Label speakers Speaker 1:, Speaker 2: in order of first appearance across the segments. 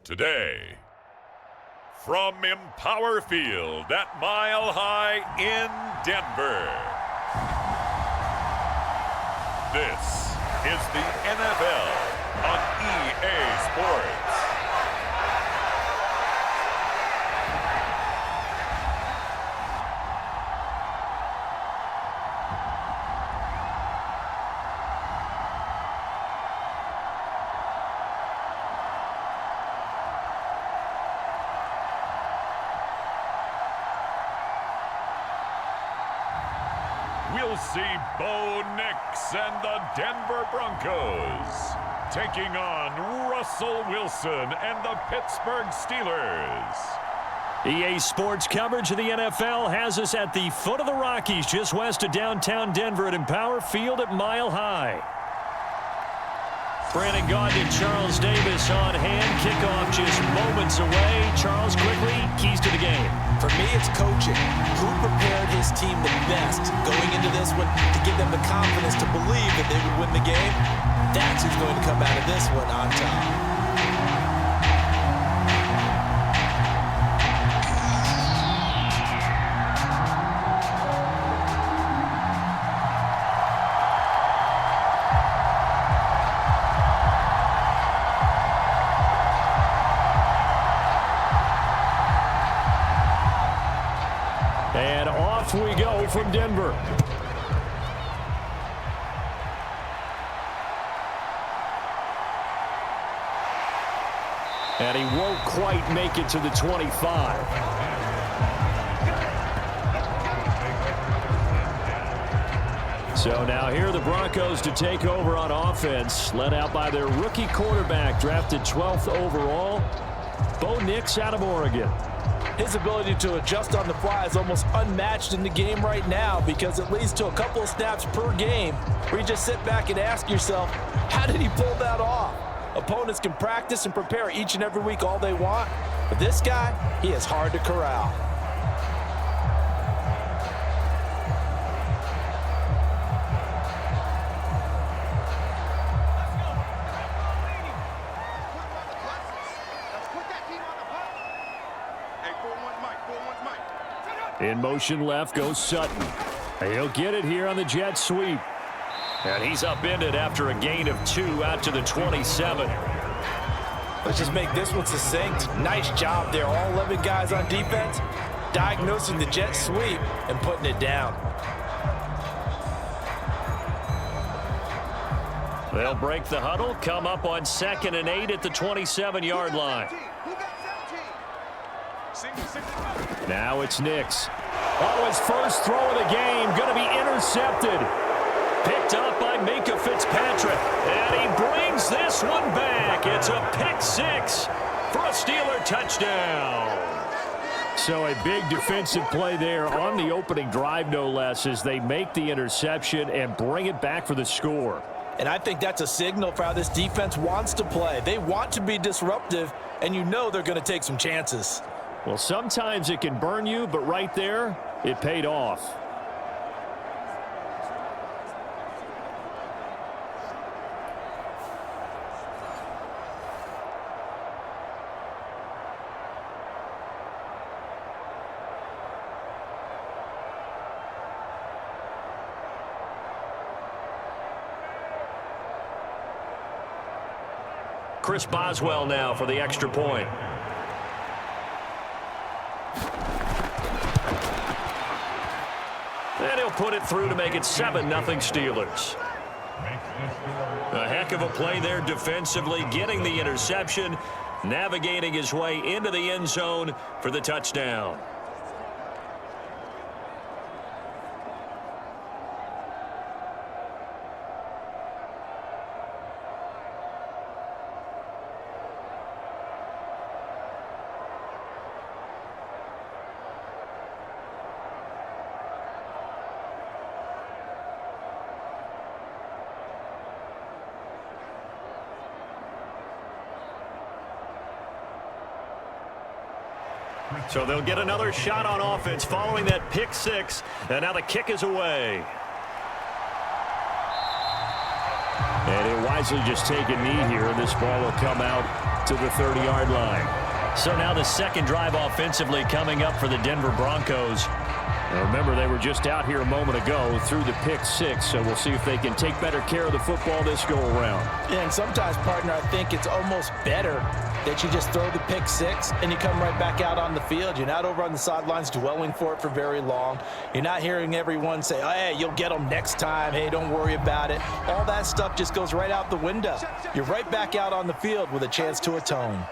Speaker 1: today. From Empower Field at Mile High in Denver, this is the NFL on EA Sports. We'll see Bo Nix and the Denver Broncos taking on Russell Wilson and the Pittsburgh Steelers.
Speaker 2: EA Sports coverage of the NFL has us at the foot of the Rockies, just west of downtown Denver at Empower Field at Mile High. Brandon Gaudin and Charles Davis on hand. Kickoff just moments away. Charles, quickly, keys to the game.
Speaker 3: For me, it's coaching. Who prepared his team the best going into this one to give them the confidence to believe that they would win the game? That's who's going to come out of this one on top.
Speaker 2: And off we go from Denver. And he won't quite make it to the 25. So now here are the Broncos to take over on offense, led out by their rookie quarterback, drafted 12th overall, Bo Nix out of Oregon.
Speaker 3: His ability to adjust on the fly is almost unmatched in the game right now because it leads to a couple of snaps per game where you just sit back and ask yourself, how did he pull that off? Opponents can practice and prepare each and every week all they want, but this guy, he is hard to corral.
Speaker 2: In motion left goes Sutton. He'll get it here on the jet sweep. And he's upended after a gain of 2 out to the 27.
Speaker 3: Let's just make this one succinct. Nice job there. All 11 guys on defense diagnosing the jet sweep and putting it down.
Speaker 2: They'll break the huddle, come up on 2nd and 8 at the 27-yard line. Now it's Nix. Oh, his first throw of the game going to be intercepted. Picked up by Minka Fitzpatrick. And he brings this one back. It's a pick 6 for a Steeler touchdown. So a big defensive play there on the opening drive, no less, as they make the interception and bring it back for the score.
Speaker 3: And I think that's a signal for how this defense wants to play. They want to be disruptive, and you know they're going to take some chances.
Speaker 2: Well, sometimes it can burn you, but right there, it paid off. Chris Boswell now for the extra point. And he'll put it through to make it 7-0 Steelers. A heck of a play there defensively, getting the interception, navigating his way into the end zone for the touchdown. So they'll get another shot on offense following that pick 6, and now the kick is away. And he'll wind wisely just take a knee here, and this ball will come out to the 30-yard line.
Speaker 4: So now the second drive offensively coming up for the Denver Broncos.
Speaker 2: Now remember, they were just out here a moment ago through the pick six, so we'll see if they can take better care of the football this go-around.
Speaker 3: Yeah, and sometimes, partner, I think it's almost better that you just throw the pick six and you come right back out on the field. You're not over on the sidelines dwelling for it for very long. You're not hearing everyone say, oh, hey, you'll get them next time. Hey, don't worry about it. All that stuff just goes right out the window. You're right back out on the field with a chance to atone.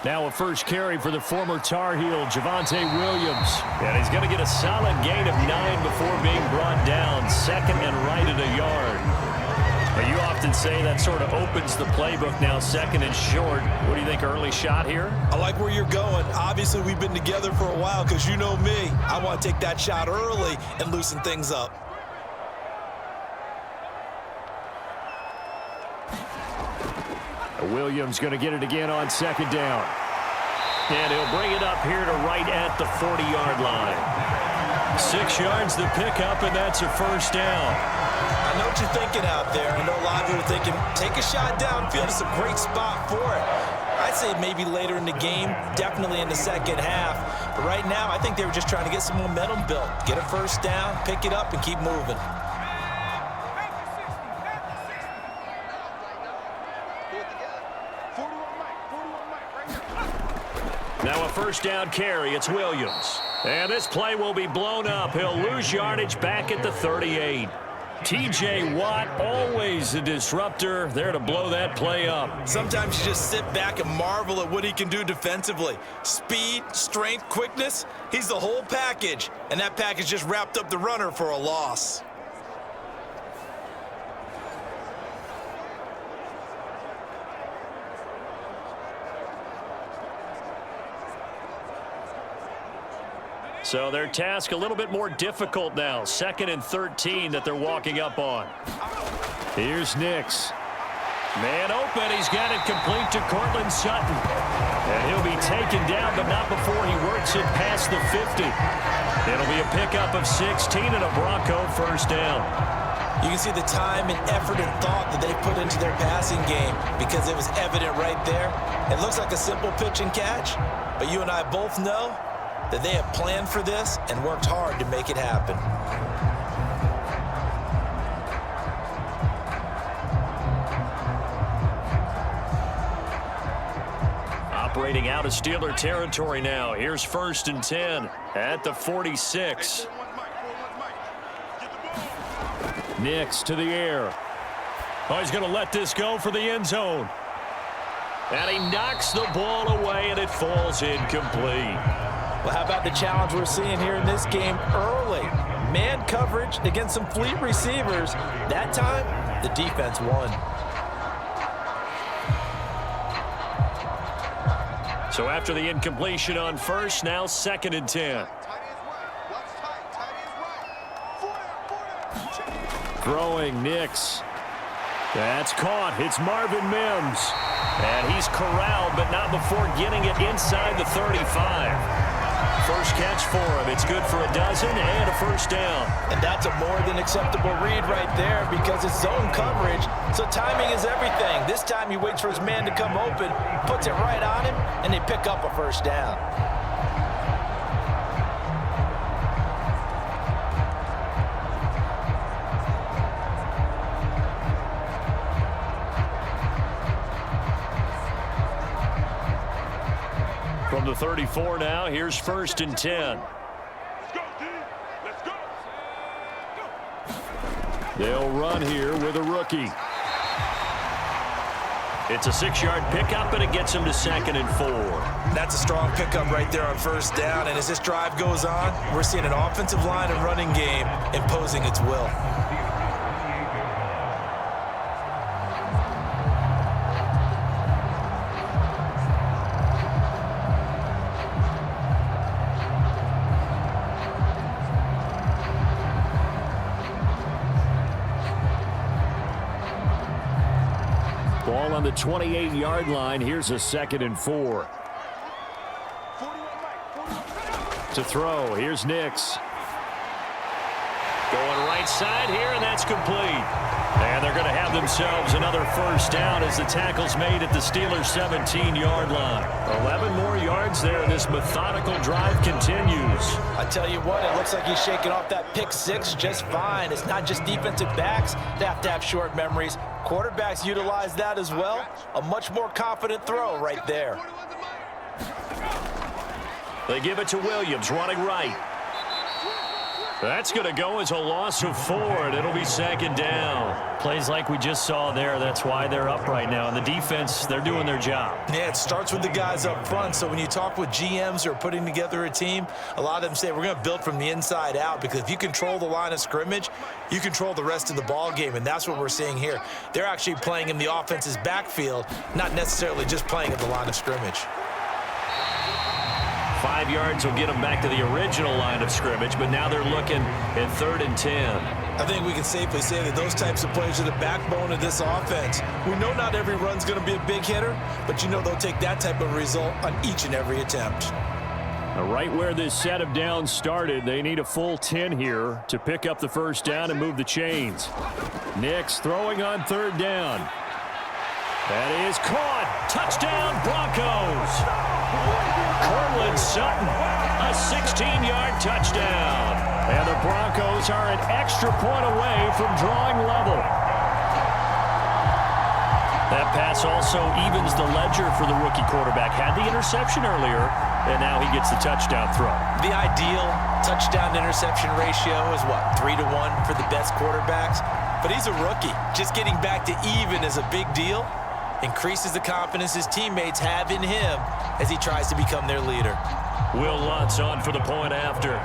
Speaker 2: Now a first carry for the former Tar Heel, Javonte Williams.
Speaker 4: And he's going to get a solid gain of 9 before being brought down. Second and right at a yard. But you often say that sort of opens the playbook now, second and short. What do you think, early shot here?
Speaker 3: I like where you're going. Obviously, we've been together for a while because you know me. I want to take that shot early and loosen things up.
Speaker 2: Williams going to get it again on second down.
Speaker 4: And he'll bring it up here to right at the 40-yard line. 6 yards the pickup, and that's a first down.
Speaker 3: I know what you're thinking out there. I know a lot of you are thinking, take a shot downfield. It's a great spot for it. I'd say maybe later in the game, definitely in the second half. But right now, I think they were just trying to get some momentum built. Get a first down, pick it up, and keep moving.
Speaker 4: Now a first down carry. It's Williams. And this play will be blown up. He'll lose yardage back at the 38. T.J. Watt, always a disruptor, there to blow that play up.
Speaker 3: Sometimes you just sit back and marvel at what he can do defensively. Speed, strength, quickness, he's the whole package. And that package just wrapped up the runner for a loss.
Speaker 4: So their task a little bit more difficult now. 2nd and 13 that they're walking up on.
Speaker 2: Here's Nix.
Speaker 4: Man open. He's got it complete to Cortland Sutton. And he'll be taken down, but not before he works it past the 50. It'll be a pickup of 16 and a Bronco first down.
Speaker 3: You can see the time and effort and thought that they put into their passing game because it was evident right there. It looks like a simple pitch and catch, but you and I both know that they have planned for this and worked hard to make it happen.
Speaker 4: Operating out of Steeler territory now. Here's 1st and 10 at the 46.
Speaker 2: Nix to the air.
Speaker 4: Oh, he's going to let this go for the end zone. And he knocks the ball away, and it falls incomplete.
Speaker 3: Well, how about the challenge we're seeing here in this game early? Man coverage against some fleet receivers. That time, the defense won.
Speaker 4: So after the incompletion on first, now 2nd and 10.
Speaker 2: Throwing Nix. That's caught. It's Marvin Mims.
Speaker 4: And he's corralled, but not before getting it inside the 35. First catch for him. It's good for a dozen and a first down.
Speaker 3: And that's a more than acceptable read right there because it's zone coverage, so timing is everything. This time he waits for his man to come open, puts it right on him, and they pick up a first down.
Speaker 4: From the 34 now, here's 1st and 10.
Speaker 1: Let's go.
Speaker 2: They'll run here with a rookie.
Speaker 4: It's a 6-yard pickup, and it gets him to 2nd and 4.
Speaker 3: That's a strong pickup right there on first down, and as this drive goes on, we're seeing an offensive line and running game imposing its will.
Speaker 2: Ball on the 28-yard line. Here's a 2nd and 4. To throw. Here's Nix.
Speaker 4: Going right right side here, and that's complete. And they're going to have themselves another first down as the tackle's made at the Steelers' 17-yard line. 11 more yards there, and this methodical drive continues.
Speaker 3: I tell you what, it looks like he's shaking off that pick six just fine. It's not just defensive backs that have to have short memories. Quarterbacks utilize that as well. A much more confident throw right there.
Speaker 4: They give it to Williams, running right. That's going to go as a loss of 4, and it'll be second down.
Speaker 2: Plays like we just saw there. That's why they're up right now. And the defense, they're doing their job.
Speaker 3: Yeah, it starts with the guys up front. So when you talk with GMs who are putting together a team, a lot of them say we're going to build from the inside out, because if you control the line of scrimmage, you control the rest of the ball game, and that's what we're seeing here. They're actually playing in the offense's backfield, not necessarily just playing at the line of scrimmage.
Speaker 4: 5 yards will get them back to the original line of scrimmage, but now they're looking at 3rd and 10.
Speaker 3: I think we can safely say that those types of plays are the backbone of this offense. We know not every run's going to be a big hitter, but you know they'll take that type of result on each and every attempt.
Speaker 2: Right where this set of downs started, they need a full 10 here to pick up the first down and move the chains. Nix throwing on 3rd down. That is caught. Touchdown, Broncos. Cortland Sutton, a 16-yard touchdown. And the Broncos are an extra point away from drawing level. That pass also evens the ledger for the rookie quarterback. Had the interception earlier, and now he gets the touchdown throw.
Speaker 3: The ideal touchdown-interception ratio is, what, 3 to 1 for the best quarterbacks? But he's a rookie. Just getting back to even is a big deal. Increases the confidence his teammates have in him as he tries to become their leader.
Speaker 4: Will Lutz on for the point after.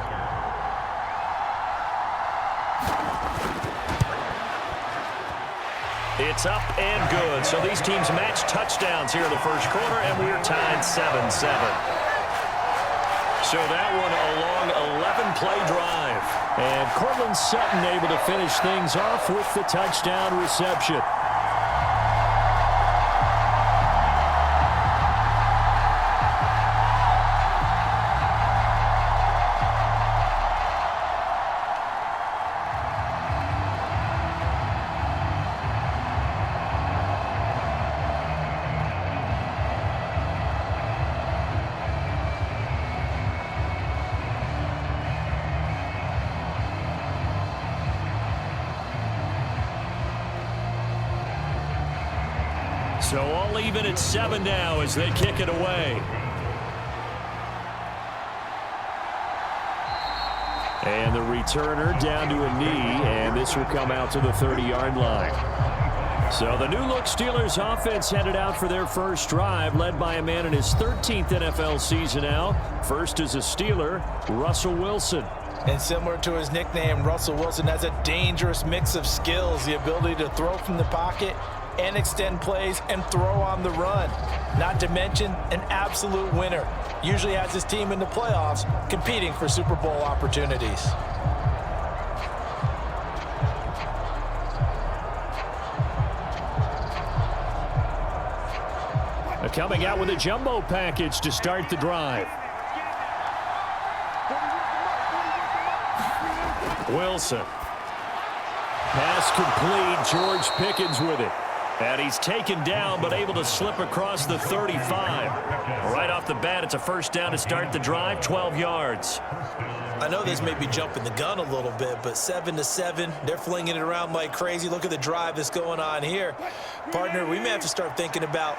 Speaker 4: It's up and good. So these teams match touchdowns here in the first quarter, and we're tied 7-7. So that one a long 11-play drive.
Speaker 2: And Cortland Sutton able to finish things off with the touchdown reception.
Speaker 4: So all even at 7 now as they kick it away.
Speaker 2: And the returner down to a knee, and this will come out to the 30-yard line. So the new-look Steelers offense headed out for their first drive, led by a man in his 13th NFL season now. First as a Steeler, Russell Wilson.
Speaker 3: And similar to his nickname, Russell Wilson has a dangerous mix of skills, the ability to throw from the pocket and extend plays and throw on the run. Not to mention an absolute winner. Usually has his team in the playoffs competing for Super Bowl opportunities.
Speaker 2: Coming out with a jumbo package to start the drive.
Speaker 4: Wilson.
Speaker 2: Pass complete. George Pickens with it.
Speaker 4: And he's taken down, but able to slip across the 35. Right off the bat, it's a first down to start the drive, 12 yards.
Speaker 3: I know this may be jumping the gun a little bit, but 7-7, they're flinging it around like crazy. Look at the drive that's going on here. Partner, we may have to start thinking about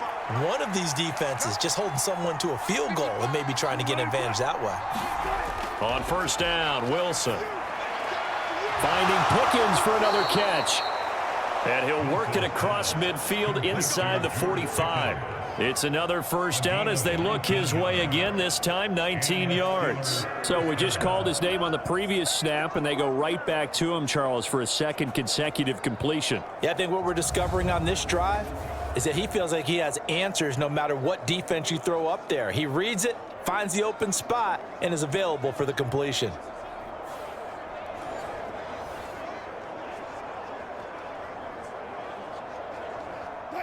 Speaker 3: one of these defenses just holding someone to a field goal and maybe trying to get an advantage that way.
Speaker 4: On first down, Wilson.
Speaker 2: Finding Pickens for another catch.
Speaker 4: And he'll work it across midfield inside the 45. It's another first down as they look his way again, this time 19 yards.
Speaker 2: So we just called his name on the previous snap, and they go right back to him, Charles, for a second consecutive completion.
Speaker 3: Yeah, I think what we're discovering on this drive is that he feels like he has answers no matter what defense you throw up there. He reads it, finds the open spot, and is available for the completion.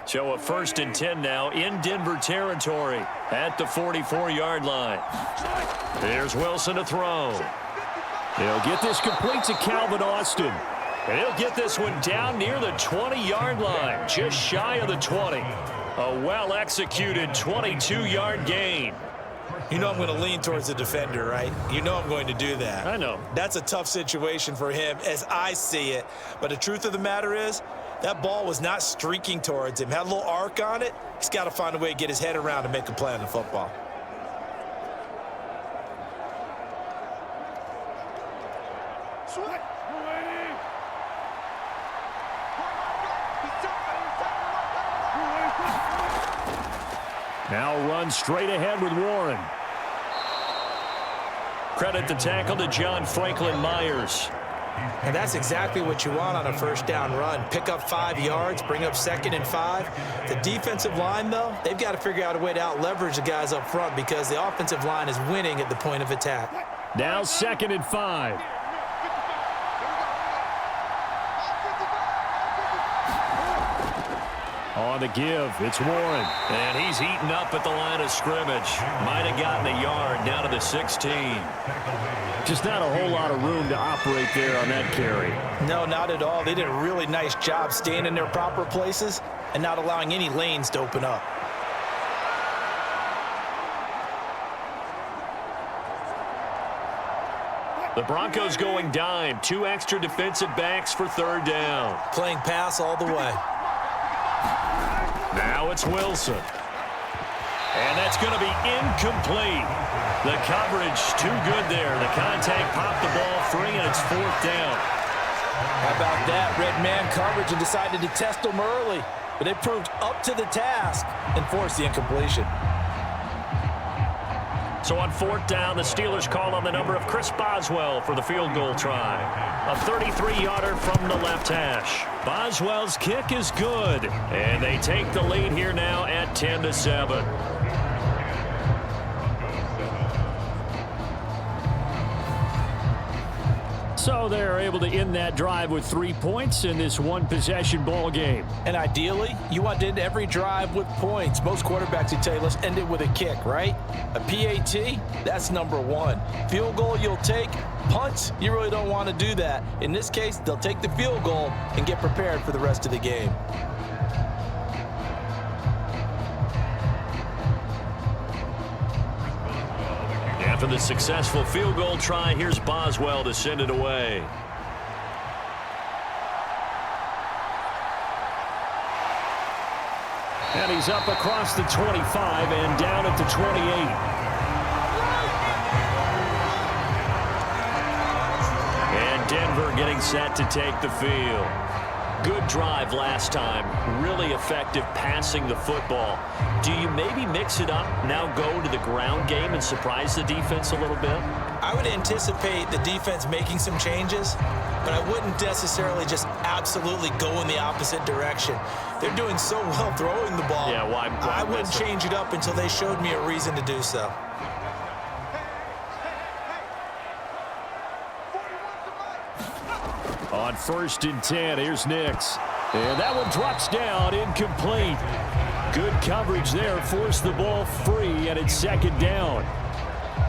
Speaker 4: So a 1st and 10 now in Denver territory at the 44-yard line. Here's Wilson to throw.
Speaker 2: He'll get this complete to Calvin Austin.
Speaker 4: And he'll get this one down near the 20-yard line, just shy of the 20. A well-executed 22-yard gain.
Speaker 3: You know I'm going to lean towards the defender, right? You know I'm going to do that.
Speaker 4: I know.
Speaker 3: That's a tough situation for him as I see it. But the truth of the matter is, that ball was not streaking towards him. Had a little arc on it. He's got to find a way to get his head around and make a play on the football.
Speaker 2: Now run straight ahead with Warren.
Speaker 4: Credit the tackle to John Franklin Myers.
Speaker 3: And that's exactly what you want on a first down run. Pick up 5 yards, bring up 2nd and 5. The defensive line, though, they've got to figure out a way to out-leverage the guys up front because the offensive line is winning at the point of attack.
Speaker 2: Now 2nd and 5. On the give, it's Warren.
Speaker 4: And he's eaten up at the line of scrimmage. Might have gotten a yard down to the 16.
Speaker 2: Just not a whole lot of room to operate there on that carry.
Speaker 3: No, not at all. They did a really nice job staying in their proper places and not allowing any lanes to open up.
Speaker 4: The Broncos going dime. 2 extra defensive backs for 3rd down.
Speaker 3: Playing pass all the way.
Speaker 4: Now it's Wilson. And that's going to be incomplete. The coverage too good there. The contact popped the ball free, and it's 4th down.
Speaker 3: How about that? Red man coverage and decided to test them early. But they proved up to the task and forced the incompletion.
Speaker 4: So on 4th down, the Steelers call on the number of Chris Boswell for the field goal try. A 33-yarder from the left hash. Boswell's kick is good. And they take the lead here now at 10-7.
Speaker 2: So they're able to end that drive with 3 points in this one-possession ball game.
Speaker 3: And ideally, you want to end every drive with points. Most quarterbacks would tell you, let's end it with a kick, right? A PAT, that's number 1. Field goal you'll take. Punts, you really don't want to do that. In this case, they'll take the field goal and get prepared for the rest of the game.
Speaker 4: After the successful field goal try, here's Boswell to send it away.
Speaker 2: And he's up across the 25 and down at the 28.
Speaker 4: And Denver getting set to take the field. Good drive last time. Really effective passing the football. Do you maybe mix it up, now go to the ground game and surprise the defense a little bit?
Speaker 3: I would anticipate the defense making some changes, but I wouldn't necessarily just absolutely go in the opposite direction. They're doing so well throwing the ball.
Speaker 4: Yeah, why
Speaker 3: I wouldn't change it up until they showed me a reason to do so.
Speaker 2: On 1st and 10, here's Nix. And that one drops down, incomplete. Good coverage there, forced the ball free, and it's 2nd down.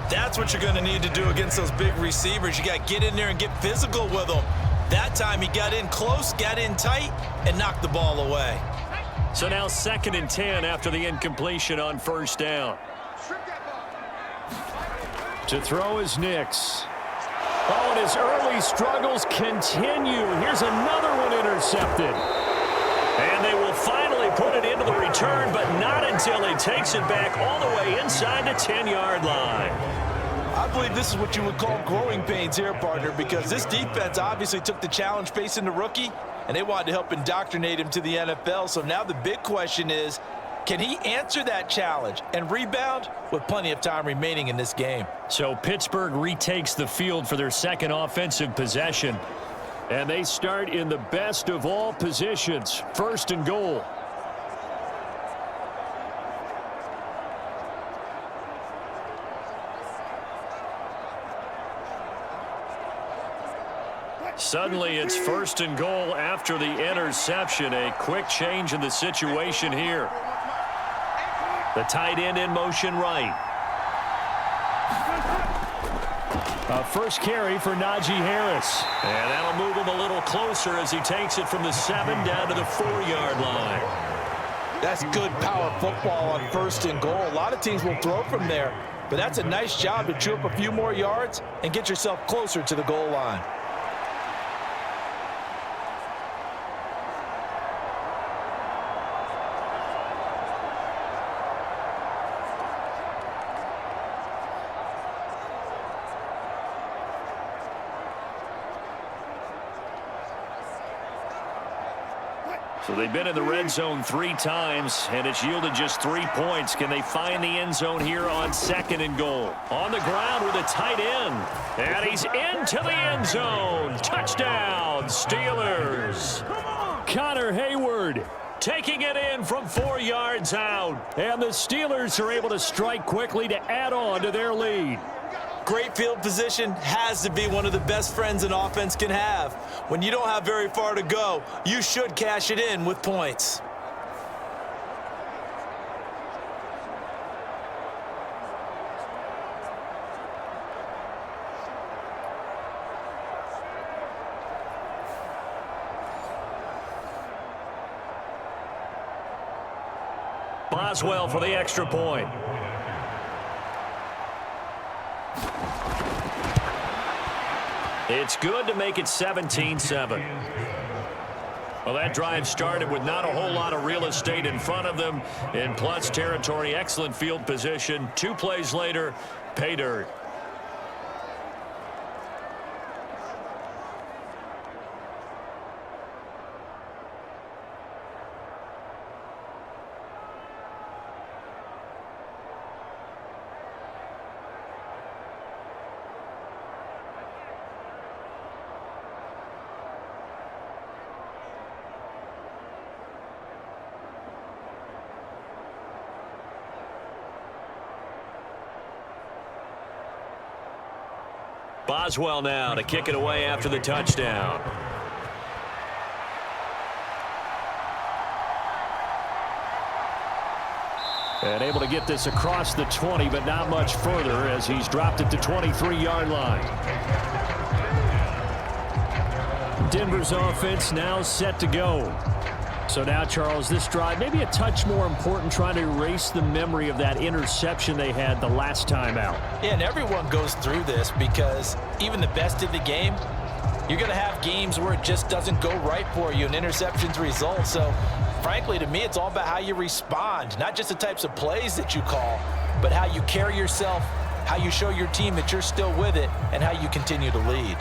Speaker 3: That's what you're going to need to do against those big receivers. You got to get in there and get physical with them. That time he got in close, got in tight, and knocked the ball away.
Speaker 4: So now 2nd and 10 after the incompletion on 1st down.
Speaker 2: To throw is Nix. Oh, and his early struggles continue. Here's another one intercepted.
Speaker 4: And they will finally put it into the return, but not until he takes it back all the way inside the 10-yard line.
Speaker 3: I believe this is what you would call growing pains here, partner, because this defense obviously took the challenge facing the rookie, and they wanted to help indoctrinate him to the NFL. So now the big question is, can he answer that challenge and rebound with plenty of time remaining in this game?
Speaker 2: So Pittsburgh retakes the field for their 2nd offensive possession. And they start in the best of all positions, 1st and goal.
Speaker 4: Suddenly it's 1st and goal after the interception. A quick change in the situation here. The tight end in motion right.
Speaker 2: First carry for Najee Harris.
Speaker 4: And that'll move him a little closer as he takes it from the 7 down to the 4-yard line.
Speaker 3: That's good power football on 1st and goal. A lot of teams will throw from there, but that's a nice job to chew up a few more yards and get yourself closer to the goal line.
Speaker 4: So they've been in the red zone 3 times, and it's yielded just 3 points. Can they find the end zone here on 2nd and goal? On the ground with a tight end. And he's into the end zone. Touchdown, Steelers.
Speaker 2: Connor Hayward
Speaker 4: Taking it in from 4 yards out.
Speaker 2: And the Steelers are able to strike quickly to add on to their lead.
Speaker 3: Great field position has to be one of the best friends an offense can have. When you don't have very far to go, you should cash it in with points.
Speaker 4: Boswell for the extra point. It's good to make it 17-7. Well, that drive started with not a whole lot of real estate in front of them. In plus territory, excellent field position. 2 plays later, pay dirt. Boswell now to kick it away after the touchdown.
Speaker 2: And able to get this across the 20, but not much further as he's dropped it to 23-yard line. Denver's offense now set to go. So now, Charles, this drive maybe a touch more important, trying to erase the memory of that interception they had the last time out.
Speaker 3: Yeah, and everyone goes through this because even the best in the game, you're going to have games where it just doesn't go right for you and interceptions result. So, frankly, to me, it's all about how you respond, not just the types of plays that you call, but how you carry yourself, how you show your team that you're still with it, and how you continue to lead.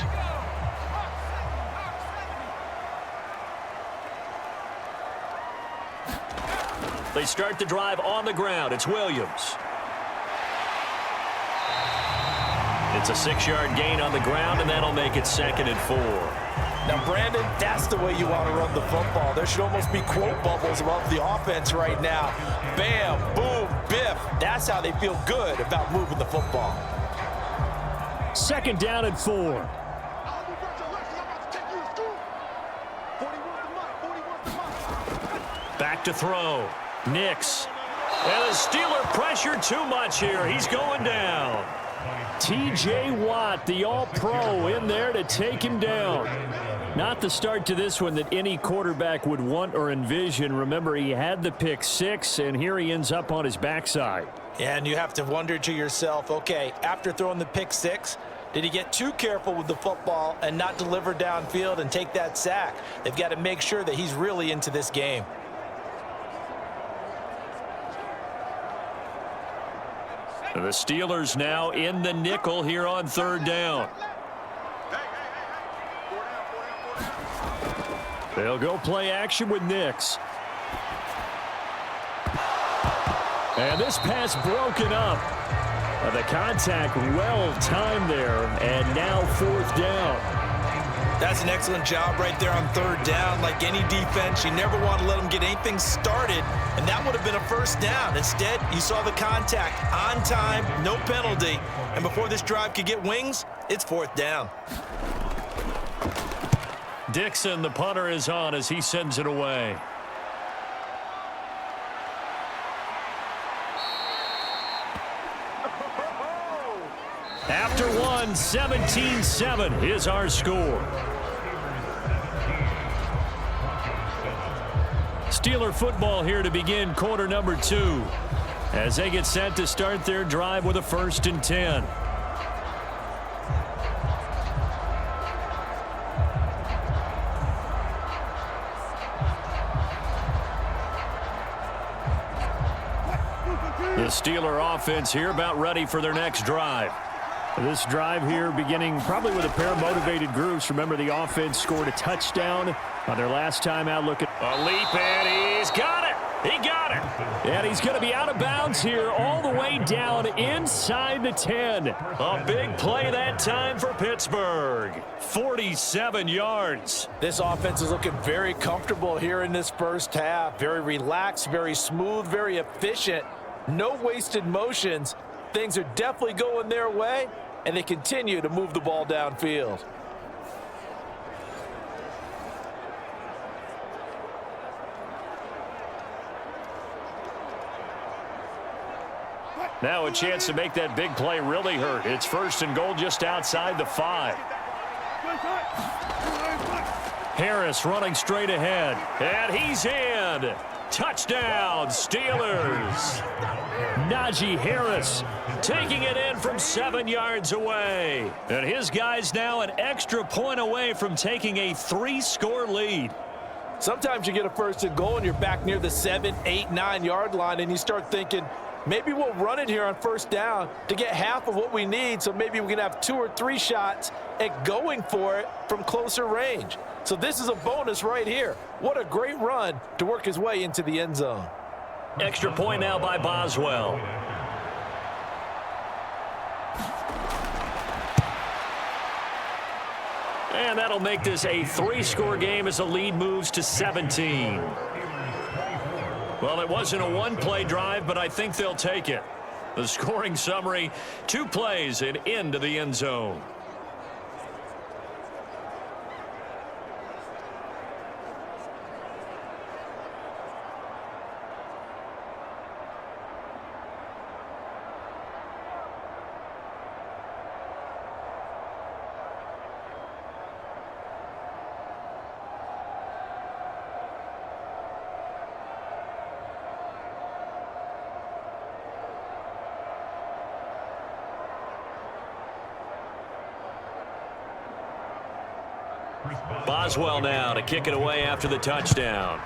Speaker 4: They start the drive on the ground. It's Williams. It's a 6-yard gain on the ground, and that'll make it 2nd and 4.
Speaker 3: Now, Brandon, that's the way you want to run the football. There should almost be quote bubbles above the offense right now. Bam, boom, biff. That's how they feel good about moving the football.
Speaker 2: 2nd down and 4.
Speaker 4: Back to throw. Nix. And the Steeler pressure too much here. He's going down.
Speaker 2: T.J. Watt, the all-pro, in there to take him down. Not the start to this one that any quarterback would want or envision. Remember, he had the pick 6, and here he ends up on his backside.
Speaker 3: Yeah, and you have to wonder to yourself, okay, after throwing the pick 6, did he get too careful with the football and not deliver downfield and take that sack? They've got to make sure that he's really into this game.
Speaker 4: The Steelers now in the nickel here on 3rd down.
Speaker 2: They'll go play action with Nix. And this pass broken up. The contact well timed there, and now 4th down.
Speaker 3: That's an excellent job right there on 3rd down. Like any defense, you never want to let them get anything started, and that would have been a 1st down. Instead, you saw the contact on time, no penalty, and before this drive could get wings, it's 4th down.
Speaker 4: Dixon, the punter, is on as he sends it away. After one, 17-7 is our score. Steeler football here to begin quarter number 2 as they get set to start their drive with a 1st and 10. The Steeler offense here about ready for their next drive.
Speaker 2: This drive here beginning probably with a pair of motivated groups. Remember, the offense scored a touchdown on their last time out. Look at
Speaker 4: a leap, and he's got it. He got it.
Speaker 2: And he's going to be out of bounds here all the way down inside the 10.
Speaker 4: A big play that time for Pittsburgh. 47 yards.
Speaker 3: This offense is looking very comfortable here in this first half. Very relaxed, very smooth, very efficient. No wasted motions. Things are definitely going their way, and they continue to move the ball downfield.
Speaker 4: Now a chance to make that big play really hurt. It's 1st and goal just outside the 5. Harris running straight ahead, and he's in. Touchdown, Steelers.
Speaker 2: Najee Harris
Speaker 4: taking it in from 7 yards away. And his guys now an extra point away from taking a 3-score lead.
Speaker 3: Sometimes you get a 1st and goal and you're back near the 7, 8, 9 yard line, and you start thinking, maybe we'll run it here on 1st down to get half of what we need, so maybe we can have 2 or 3 shots at going for it from closer range. So this is a bonus right here. What a great run to work his way into the end zone.
Speaker 4: Extra point now by Boswell. And that'll make this a 3-score game as the lead moves to 17. Well, it wasn't a 1-play drive, but I think they'll take it. The scoring summary, 2 plays and into the end zone. Boswell now to kick it away after the touchdown.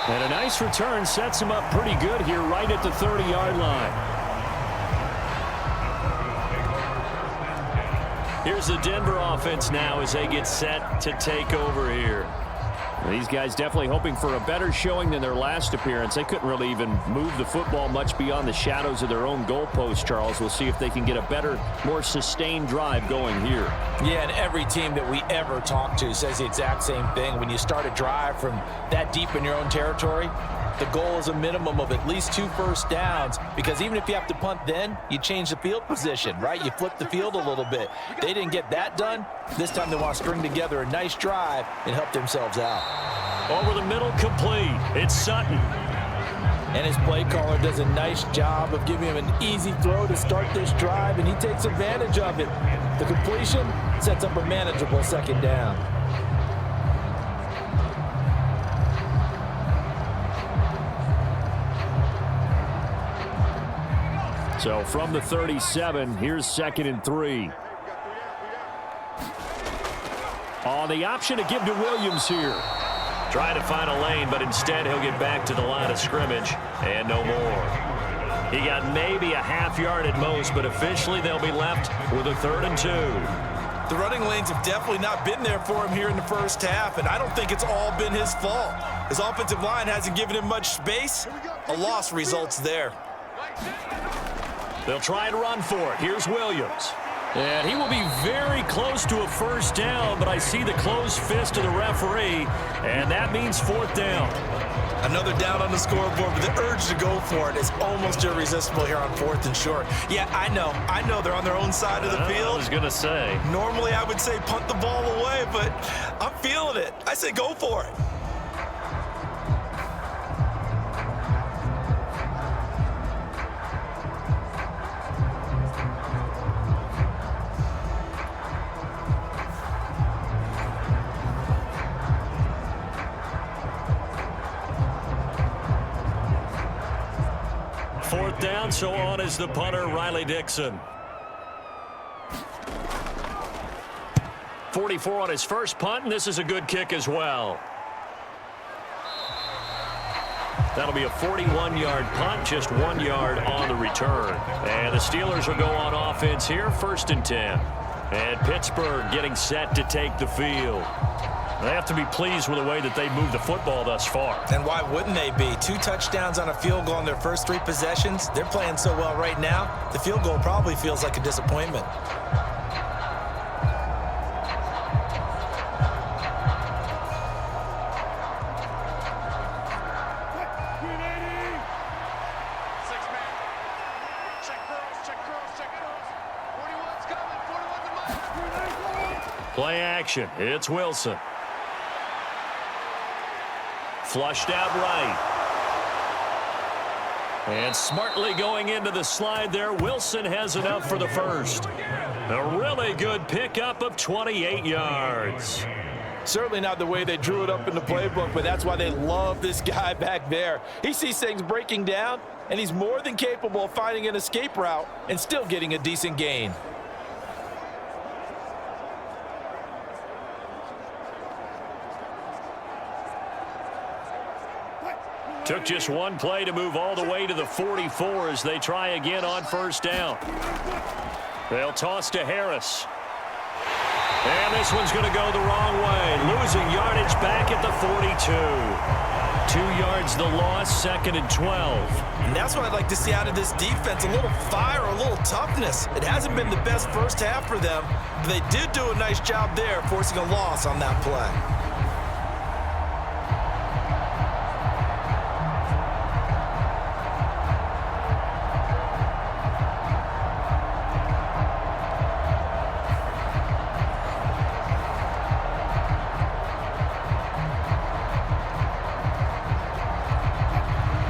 Speaker 2: And a nice return sets him up pretty good here right at the 30-yard line.
Speaker 4: Here's the Denver offense now as they get set to take over here.
Speaker 2: These guys definitely hoping for a better showing than their last appearance. They couldn't really even move the football much beyond the shadows of their own goalpost, Charles. We'll see if they can get a better, more sustained drive going here.
Speaker 3: Yeah, and every team that we ever talk to says the exact same thing. When you start a drive from that deep in your own territory, the goal is a minimum of at least 2 first downs, because even if you have to punt then, you change the field position, right? You flip the field a little bit. They didn't get that done. This time they want to string together a nice drive and help themselves out.
Speaker 4: Over the middle, complete. It's Sutton.
Speaker 3: And his play caller does a nice job of giving him an easy throw to start this drive, and he takes advantage of it. The completion sets up a manageable 2nd down.
Speaker 2: So from the 37, here's 2nd and 3. Oh, the option to give to Williams here.
Speaker 4: Try to find a lane, but instead he'll get back to the line of scrimmage and no more. He got maybe a half yard at most, but officially they'll be left with a 3rd and 2.
Speaker 3: The running lanes have definitely not been there for him here in the first half, and I don't think it's all been his fault. His offensive line hasn't given him much space. A loss results there.
Speaker 4: They'll try and run for it. Here's Williams. And he will be very close to a 1st down, but I see the closed fist of the referee, and that means 4th down.
Speaker 3: Another down on the scoreboard, but the urge to go for it is almost irresistible here on 4th and short. Yeah, I know they're on their own side of the field.
Speaker 4: I was going to say.
Speaker 3: Normally I would say punt the ball away, but I'm feeling it. I say go for it.
Speaker 4: down, so on is the punter, Riley Dixon. 44 on his first punt, and this is a good kick as well. That'll be a 41-yard punt, just 1 yard on the return. And the Steelers will go on offense here, 1st and 10. And Pittsburgh getting set to take the field. They have to be pleased with the way that they moved the football thus far.
Speaker 3: And why wouldn't they be? 2 touchdowns on a field goal in their first 3 possessions. They're playing so well right now, the field goal probably feels like a disappointment.
Speaker 4: Play action. It's Wilson. Flushed out right. And smartly going into the slide there, Wilson has enough for the first. A really good pickup of 28 yards.
Speaker 3: Certainly not the way they drew it up in the playbook, but that's why they love this guy back there. He sees things breaking down, and he's more than capable of finding an escape route and still getting a decent gain.
Speaker 4: Took just one play to move all the way to the 44 as they try again on 1st down. They'll toss to Harris. And this one's going to go the wrong way. Losing yardage back at the 42. 2 yards the loss, 2nd and 12.
Speaker 3: And that's what I'd like to see out of this defense. A little fire, a little toughness. It hasn't been the best first half for them, but they did do a nice job there, forcing a loss on that play.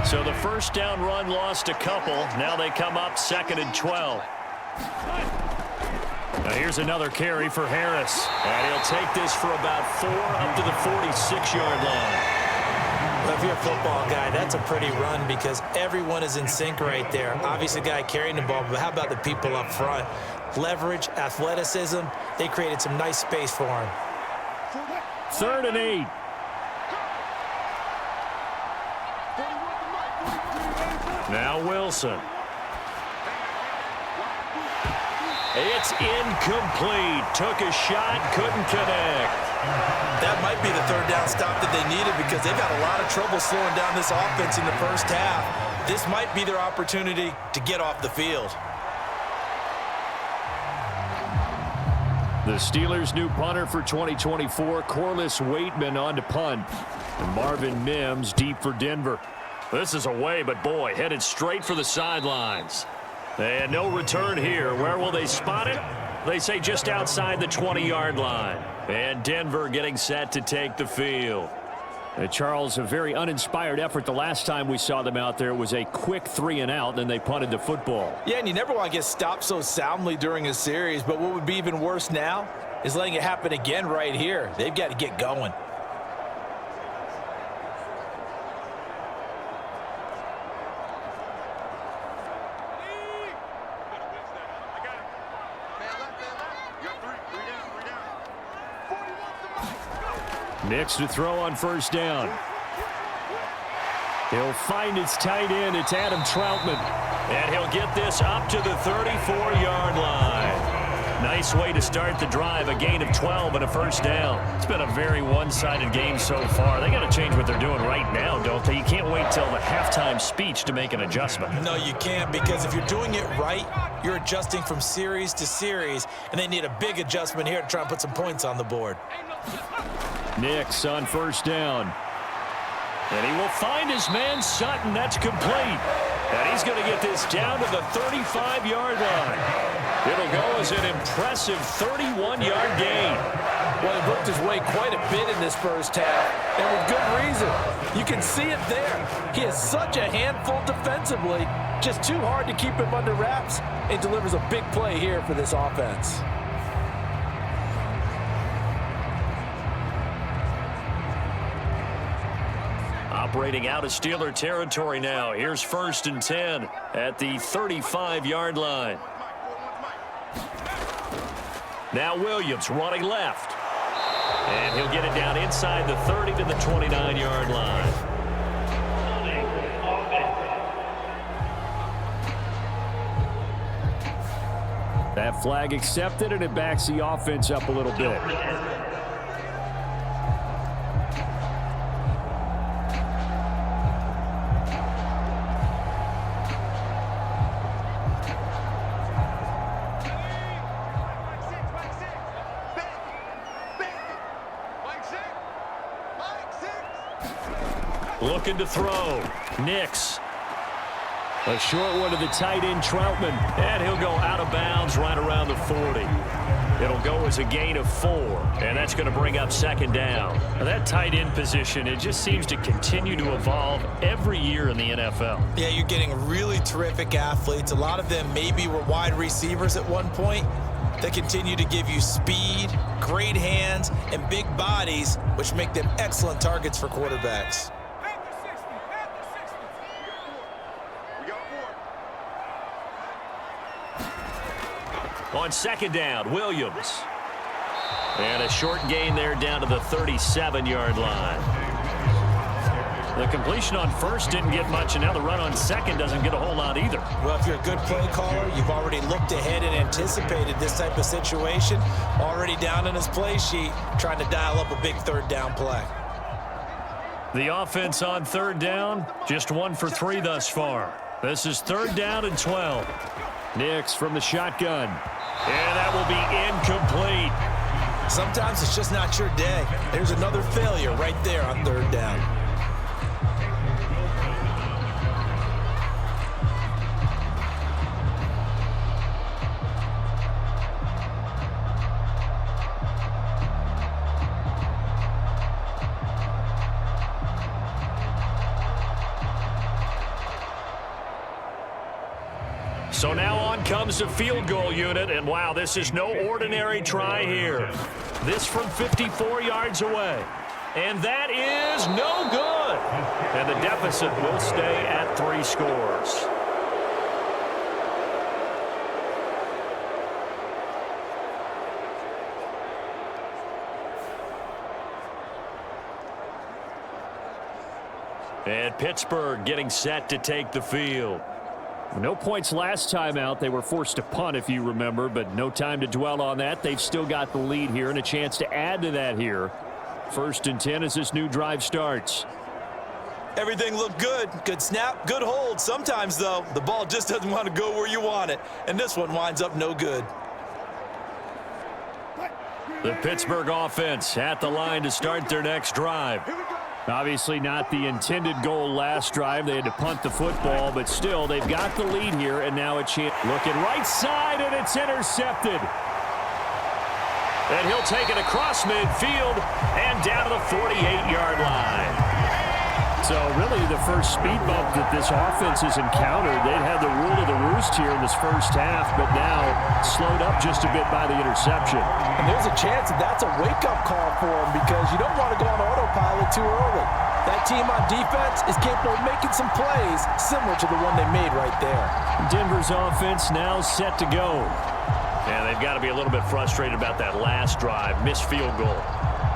Speaker 4: So the 1st down run lost a couple. Now they come up 2nd and 12. Now here's another carry for Harris. And he'll take this for about 4 up to the 46-yard line.
Speaker 3: Well, if you're a football guy, that's a pretty run because everyone is in sync right there. Obviously, the guy carrying the ball, but how about the people up front? Leverage, athleticism, they created some nice space for him.
Speaker 4: 3rd and 8. Now Wilson. It's incomplete. Took a shot, couldn't connect.
Speaker 3: That might be the 3rd down stop that they needed because they've got a lot of trouble slowing down this offense in the first half. This might be their opportunity to get off the field.
Speaker 2: The Steelers' new punter for 2024, Corliss Waitman on to punt. And Marvin Mims deep for Denver.
Speaker 4: This is away, but boy, headed straight for the sidelines. And no return here. Where will they spot it? They say just outside the 20-yard line. And Denver getting set to take the field.
Speaker 2: Charles, a very uninspired effort the last time we saw them out there. It was a quick 3 and out, then they punted the football.
Speaker 3: Yeah, and you never want to get stopped so soundly during a series, but what would be even worse now is letting it happen again right here. They've got to get going.
Speaker 2: Nix to throw on 1st down. He'll find his tight end. It's Adam Troutman.
Speaker 4: And he'll get this up to the 34-yard line. Nice way to start the drive. A gain of 12 and a 1st down. It's been a very one-sided game so far. They got to change what they're doing right now, don't they? You can't wait till the halftime speech to make an adjustment.
Speaker 3: No, you can't, because if you're doing it right, you're adjusting from series to series, and they need a big adjustment here to try and put some points on the board.
Speaker 2: Nix on 1st down.
Speaker 4: And he will find his man Sutton. That's complete. And he's going to get this down to the 35-yard line. It'll go as an impressive 31-yard gain.
Speaker 3: Well, he worked his way quite a bit in this first half, and with good reason. You can see it there. He is such a handful defensively, just too hard to keep him under wraps, and delivers a big play here for this offense.
Speaker 4: operating out of Steeler territory now. Here's 1st and 10 at the 35-yard line. Now Williams running left. And he'll get it down inside the 30 to the 29-yard line.
Speaker 2: That flag accepted, and it backs the offense up a little bit.
Speaker 4: Looking to throw. Nix.
Speaker 2: A short one to the tight end, Troutman.
Speaker 4: And he'll go out of bounds right around the 40. It'll go as a gain of 4. And that's going to bring up 2nd down.
Speaker 5: Now that tight end position, it just seems to continue to evolve every year in the NFL.
Speaker 3: Yeah, you're getting really terrific athletes. A lot of them maybe were wide receivers at one point. They continue to give you speed, great hands, and big bodies, which make them excellent targets for quarterbacks.
Speaker 4: On 2nd down, Williams. And a short gain there down to the 37-yard line.
Speaker 5: The completion on 1st didn't get much, and now the run on 2nd doesn't get a whole lot either.
Speaker 3: Well, if you're a good play caller, you've already looked ahead and anticipated this type of situation. Already down in his play sheet, trying to dial up a big 3rd down play.
Speaker 5: The offense on 3rd down, just 1 for 3 thus far. This is 3rd down and 12.
Speaker 2: Nix from the shotgun.
Speaker 4: And that will be incomplete.
Speaker 3: Sometimes it's just not your day. There's another failure right there on 3rd down.
Speaker 4: So now on comes the field goal unit, and wow, this is no ordinary try here. This from 54 yards away. And that is no good. And the deficit will stay at 3 scores. And Pittsburgh getting set to take the field.
Speaker 2: No points last time out. They were forced to punt, if you remember, but no time to dwell on that. They've still got the lead here and a chance to add to that here. 1st and 10 as this new drive starts.
Speaker 3: Everything looked good. Good snap, good hold. Sometimes, though, the ball just doesn't want to go where you want it, and this one winds up no good.
Speaker 4: The Pittsburgh offense at the line to start their next drive.
Speaker 2: Obviously not the intended goal last drive. They had to punt the football, but still, they've got the lead here, and now a chance. Looking right side, and it's intercepted.
Speaker 4: And he'll take it across midfield and down to the 48-yard line.
Speaker 2: So really the first speed bump that this offense has encountered. They'd had the rule of the roost here in this first half, but now slowed up just a bit by the interception.
Speaker 3: And there's a chance that that's a wake-up call for them because you don't want to go on autopilot too early. That team on defense is capable of making some plays similar to the one they made right there.
Speaker 2: Denver's offense now set to go.
Speaker 4: And they've got to be a little bit frustrated about that last drive, missed field goal.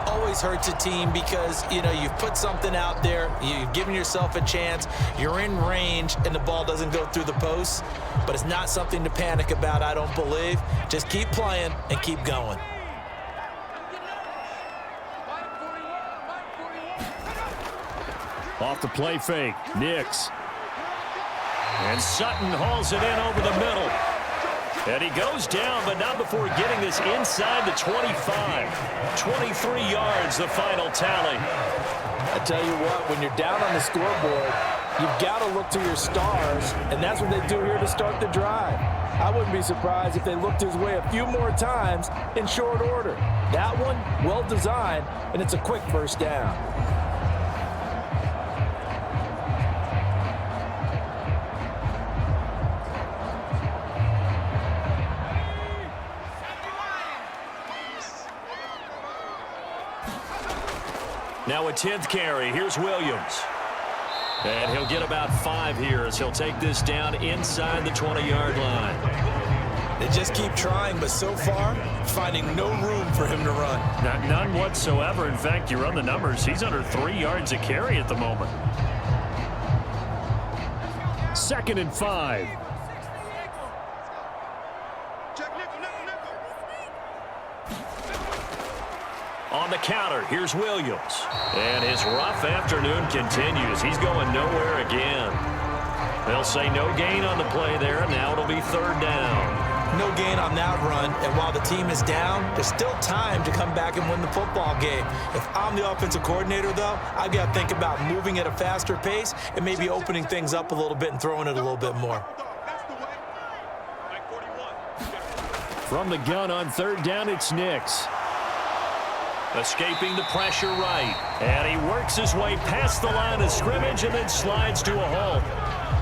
Speaker 3: Always hurts a team because, you know, you've put something out there, you've given yourself a chance, you're in range, and the ball doesn't go through the posts. But it's not something to panic about, I don't believe. Just keep playing and keep going.
Speaker 2: Off the play fake, Nix.
Speaker 4: And Sutton hauls it in over the middle. And he goes down, but not before getting this inside the 25. 23 yards, the final tally.
Speaker 3: I tell you what, when you're down on the scoreboard, you've got to look to your stars, and that's what they do here to start the drive. I wouldn't be surprised if they looked his way a few more times in short order. That one, well designed, and it's a quick first down.
Speaker 4: Now a 10th carry. Here's Williams. And he'll get about 5 here as he'll take this down inside the 20-yard line.
Speaker 3: They just keep trying, but so far, finding no room for him to run.
Speaker 5: None whatsoever. In fact, you run the numbers, he's under 3 yards a carry at the moment.
Speaker 2: 2nd and 5.
Speaker 4: On the counter, here's Williams. And his rough afternoon continues. He's going nowhere again. They'll say no gain on the play there. Now it'll be 3rd down.
Speaker 3: No gain on that run, and while the team is down, there's still time to come back and win the football game. If I'm the offensive coordinator, though, I've got to think about moving at a faster pace and maybe opening things up a little bit and throwing it a little bit more.
Speaker 2: From the gun on 3rd down, it's Nix.
Speaker 4: Escaping the pressure right. And he works his way past the line of scrimmage and then slides to a halt.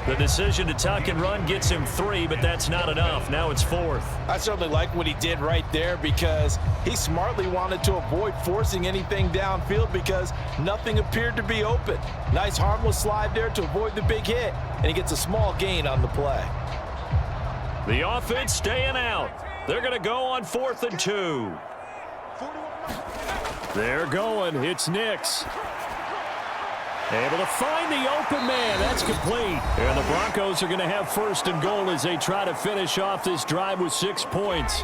Speaker 4: The decision to tuck and run gets him 3, but that's not enough. Now it's 4th.
Speaker 3: I certainly like what he did right there because he smartly wanted to avoid forcing anything downfield because nothing appeared to be open. Nice harmless slide there to avoid the big hit, and he gets a small gain on the play.
Speaker 4: The offense staying out. They're going to go on 4th and 2.
Speaker 2: They're going. It's Nix. Able to find the open man. That's complete. And the Broncos are going to have 1st and goal as they try to finish off this drive with 6 points.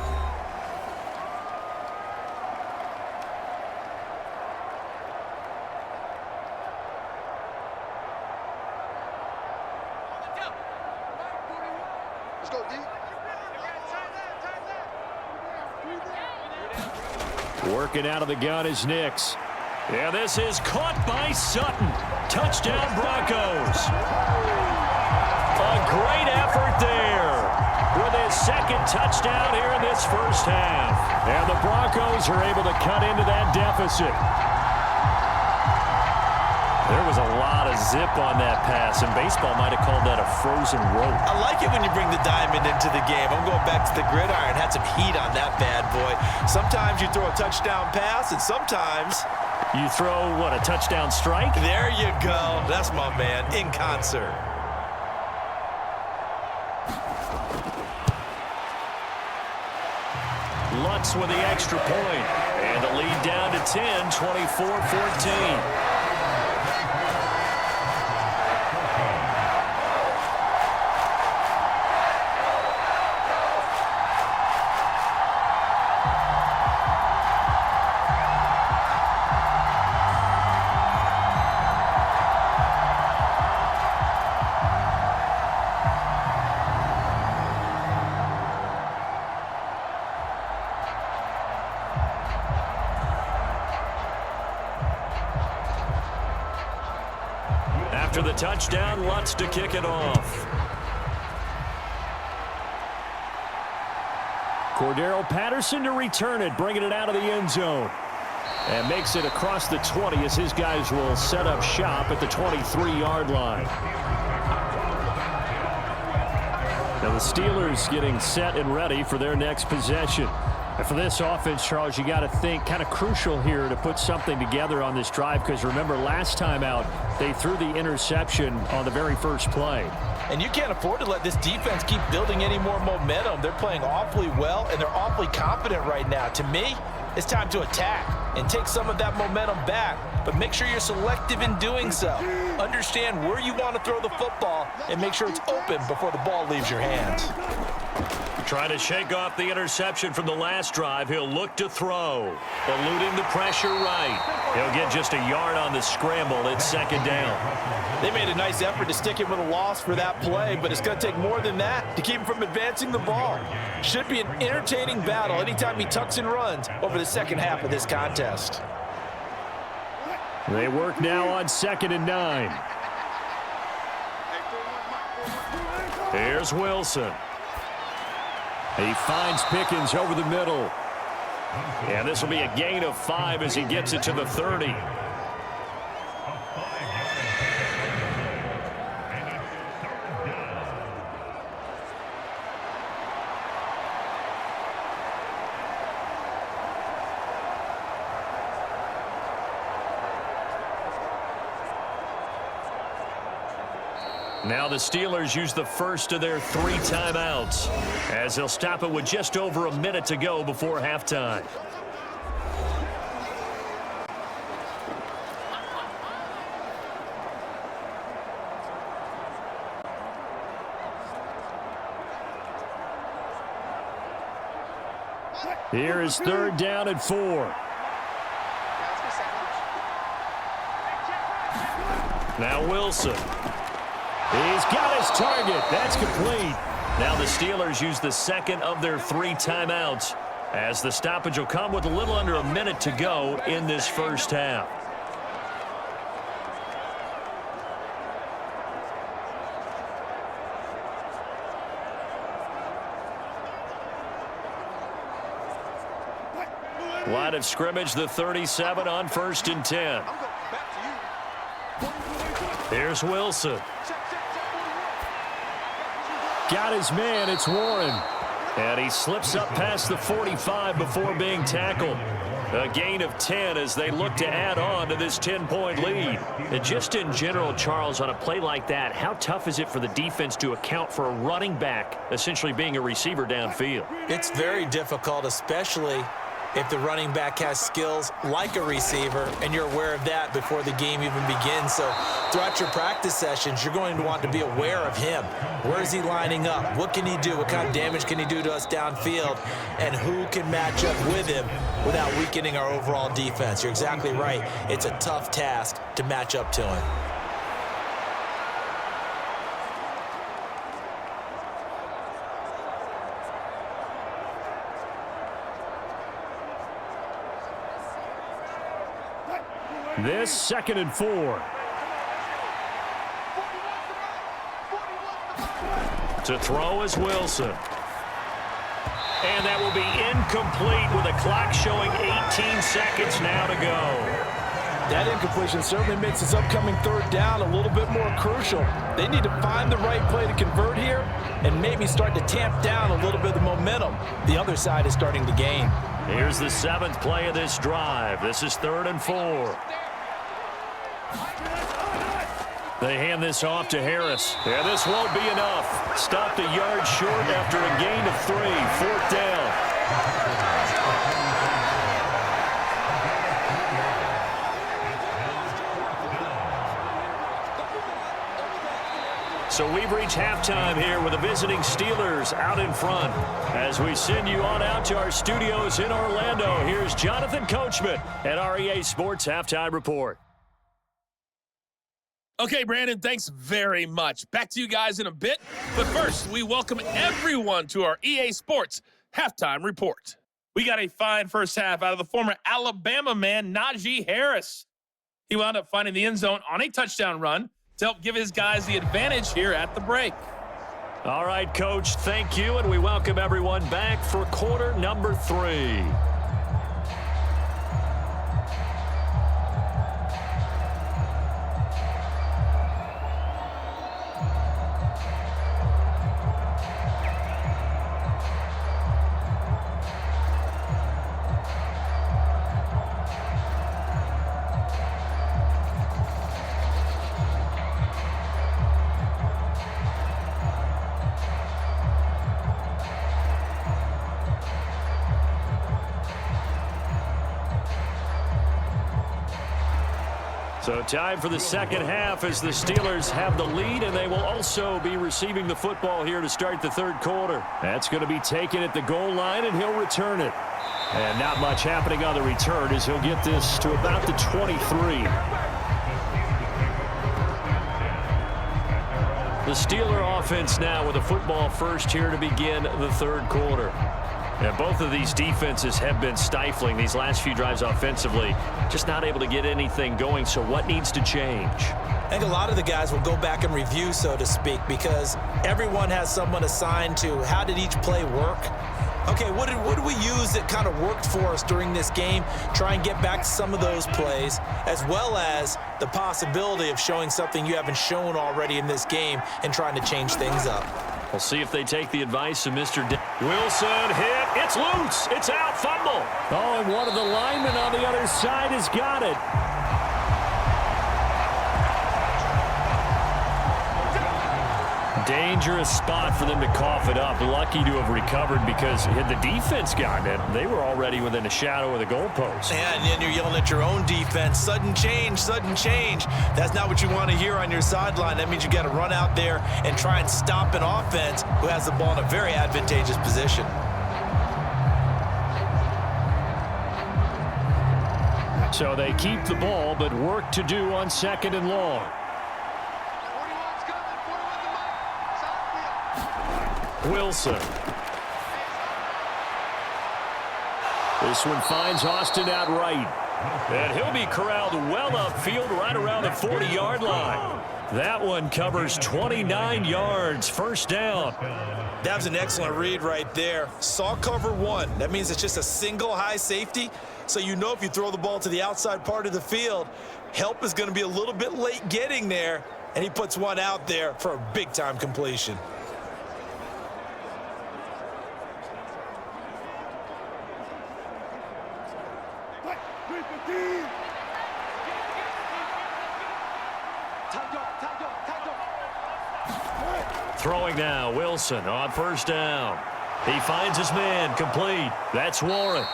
Speaker 2: Working out of the gun is Nix.
Speaker 4: Yeah, this is caught by Sutton. Touchdown, Broncos. A great effort there with his 2nd touchdown here in this 1st half.
Speaker 2: And the Broncos are able to cut into that deficit.
Speaker 4: There was a lot of zip on that pass, and baseball might have called that a frozen rope.
Speaker 3: I like it when you bring the diamond into the game. I'm going back to the gridiron. Had some heat on that bad boy. Sometimes you throw a touchdown pass, and sometimes
Speaker 2: you throw, what, a touchdown strike?
Speaker 3: There you go. That's my man, in concert.
Speaker 4: Lutz with the extra point. And the lead down to 10, 24-14. After the touchdown, Lutz to kick it off.
Speaker 2: Cordero Patterson to return it, bringing it out of the end zone. And makes it across the 20 as his guys will set up shop at the 23-yard line. Now the Steelers getting set and ready for their next possession. And for this offense, Charles, you got to think kind of crucial here to put something together on this drive because remember last time out they threw the interception on the very first play.
Speaker 3: And you can't afford to let this defense keep building any more momentum. They're playing awfully well, and they're awfully confident right now. To me, it's time to attack and take some of that momentum back, but make sure you're selective in doing so. Understand where you want to throw the football and make sure it's open before the ball leaves your hands.
Speaker 4: Trying to shake off the interception from the last drive. He'll look to throw. Eluding the pressure right. He'll get just a yard on the scramble. It's 2nd down.
Speaker 3: They made a nice effort to stick him with a loss for that play, but it's going to take more than that to keep him from advancing the ball. Should be an entertaining battle anytime he tucks and runs over the second half of this contest.
Speaker 2: They work now on 2nd and 9.
Speaker 4: Here's Wilson.
Speaker 2: He finds Pickens over the middle.
Speaker 4: And this will be a gain of 5 as he gets it to the 30. Now the Steelers use the first of their 3 timeouts as they'll stop it with just over a minute to go before halftime.
Speaker 2: Here is 3rd down and 4.
Speaker 4: Now Wilson.
Speaker 2: He's got his target. That's complete.
Speaker 4: Now the Steelers use the second of their 3 timeouts as the stoppage will come with a little under a minute to go in this first half. Line of scrimmage, the 37 on 1st and 10. Here's Wilson.
Speaker 2: Got his man. It's Warren.
Speaker 4: And he slips up past the 45 before being tackled. A gain of 10 as they look to add on to this 10-point lead. And just in general, Charles, on a play like that, how tough is it for the defense to account for a running back essentially being a receiver downfield?
Speaker 3: It's very difficult, especially if the running back has skills like a receiver, and you're aware of that before the game even begins. So throughout your practice sessions, you're going to want to be aware of him. Where is he lining up? What can he do? What kind of damage can he do to us downfield? And who can match up with him without weakening our overall defense? You're exactly right. It's a tough task to match up to him.
Speaker 2: This 2nd and 4.
Speaker 4: To throw is Wilson. And that will be incomplete with a clock showing 18 seconds now to go.
Speaker 3: That incompletion certainly makes this upcoming 3rd down a little bit more crucial. They need to find the right play to convert here and maybe start to tamp down a little bit of the momentum the other side is starting to gain.
Speaker 4: Here's the 7th play of this drive. This is 3rd and 4. They hand this off to Harris. Yeah, this won't be enough. Stopped a yard short after a gain of 3. 4th down. So we've reached halftime here with the visiting Steelers out in front. As we send you on out to our studios in Orlando, here's Jonathan Coachman at REA Sports Halftime Report.
Speaker 6: Okay, Brandon, thanks very much. Back to you guys in a bit. But first, we welcome everyone to our EA Sports Halftime Report. We got a fine first half out of the former Alabama man, Najee Harris. He wound up finding the end zone on a touchdown run to help give his guys the advantage here at the break.
Speaker 4: All right, Coach, thank you, and we welcome everyone back for quarter number 3. So time for the second half as the Steelers have the lead, and they will also be receiving the football here to start the 3rd quarter.
Speaker 2: That's going to be taken at the goal line, and he'll return it. And not much happening on the return as he'll get this to about the 23.
Speaker 4: The Steeler offense now with a football first here to begin the 3rd quarter. And both of these defenses have been stifling these last few drives offensively. Just not able to get anything going, so what needs to change?
Speaker 3: I think a lot of the guys will go back and review, so to speak, because everyone has someone assigned to how did each play work. Okay, what did we use that kind of worked for us during this game? Try and get back to some of those plays, as well as the possibility of showing something you haven't shown already in this game and trying to change things up.
Speaker 4: We'll see if they take the advice of Mr. Wilson. Hit. It's loose. It's out. Fumble.
Speaker 2: Oh, and one of the linemen on the other side has got it. Dangerous spot for them to cough it up. Lucky to have recovered because had the defense gotten it, they were already within a shadow of the goalpost.
Speaker 3: Yeah, and then you're yelling at your own defense. Sudden change, sudden change. That's not what you want to hear on your sideline. That means you got to run out there and try and stop an offense who has the ball in a very advantageous position.
Speaker 2: So they keep the ball, but work to do on 2nd and long. Wilson. This one finds Austin out right. And he'll be corralled well upfield right around the 40-yard line. That one covers 29 yards, first down.
Speaker 3: That was an excellent read right there. Saw cover 1. That means it's just a single high safety. So you know if you throw the ball to the outside part of the field, help is going to be a little bit late getting there. And he puts one out there for a big-time completion.
Speaker 2: Throwing now, Wilson on first down. He finds his man, complete. That's Warren.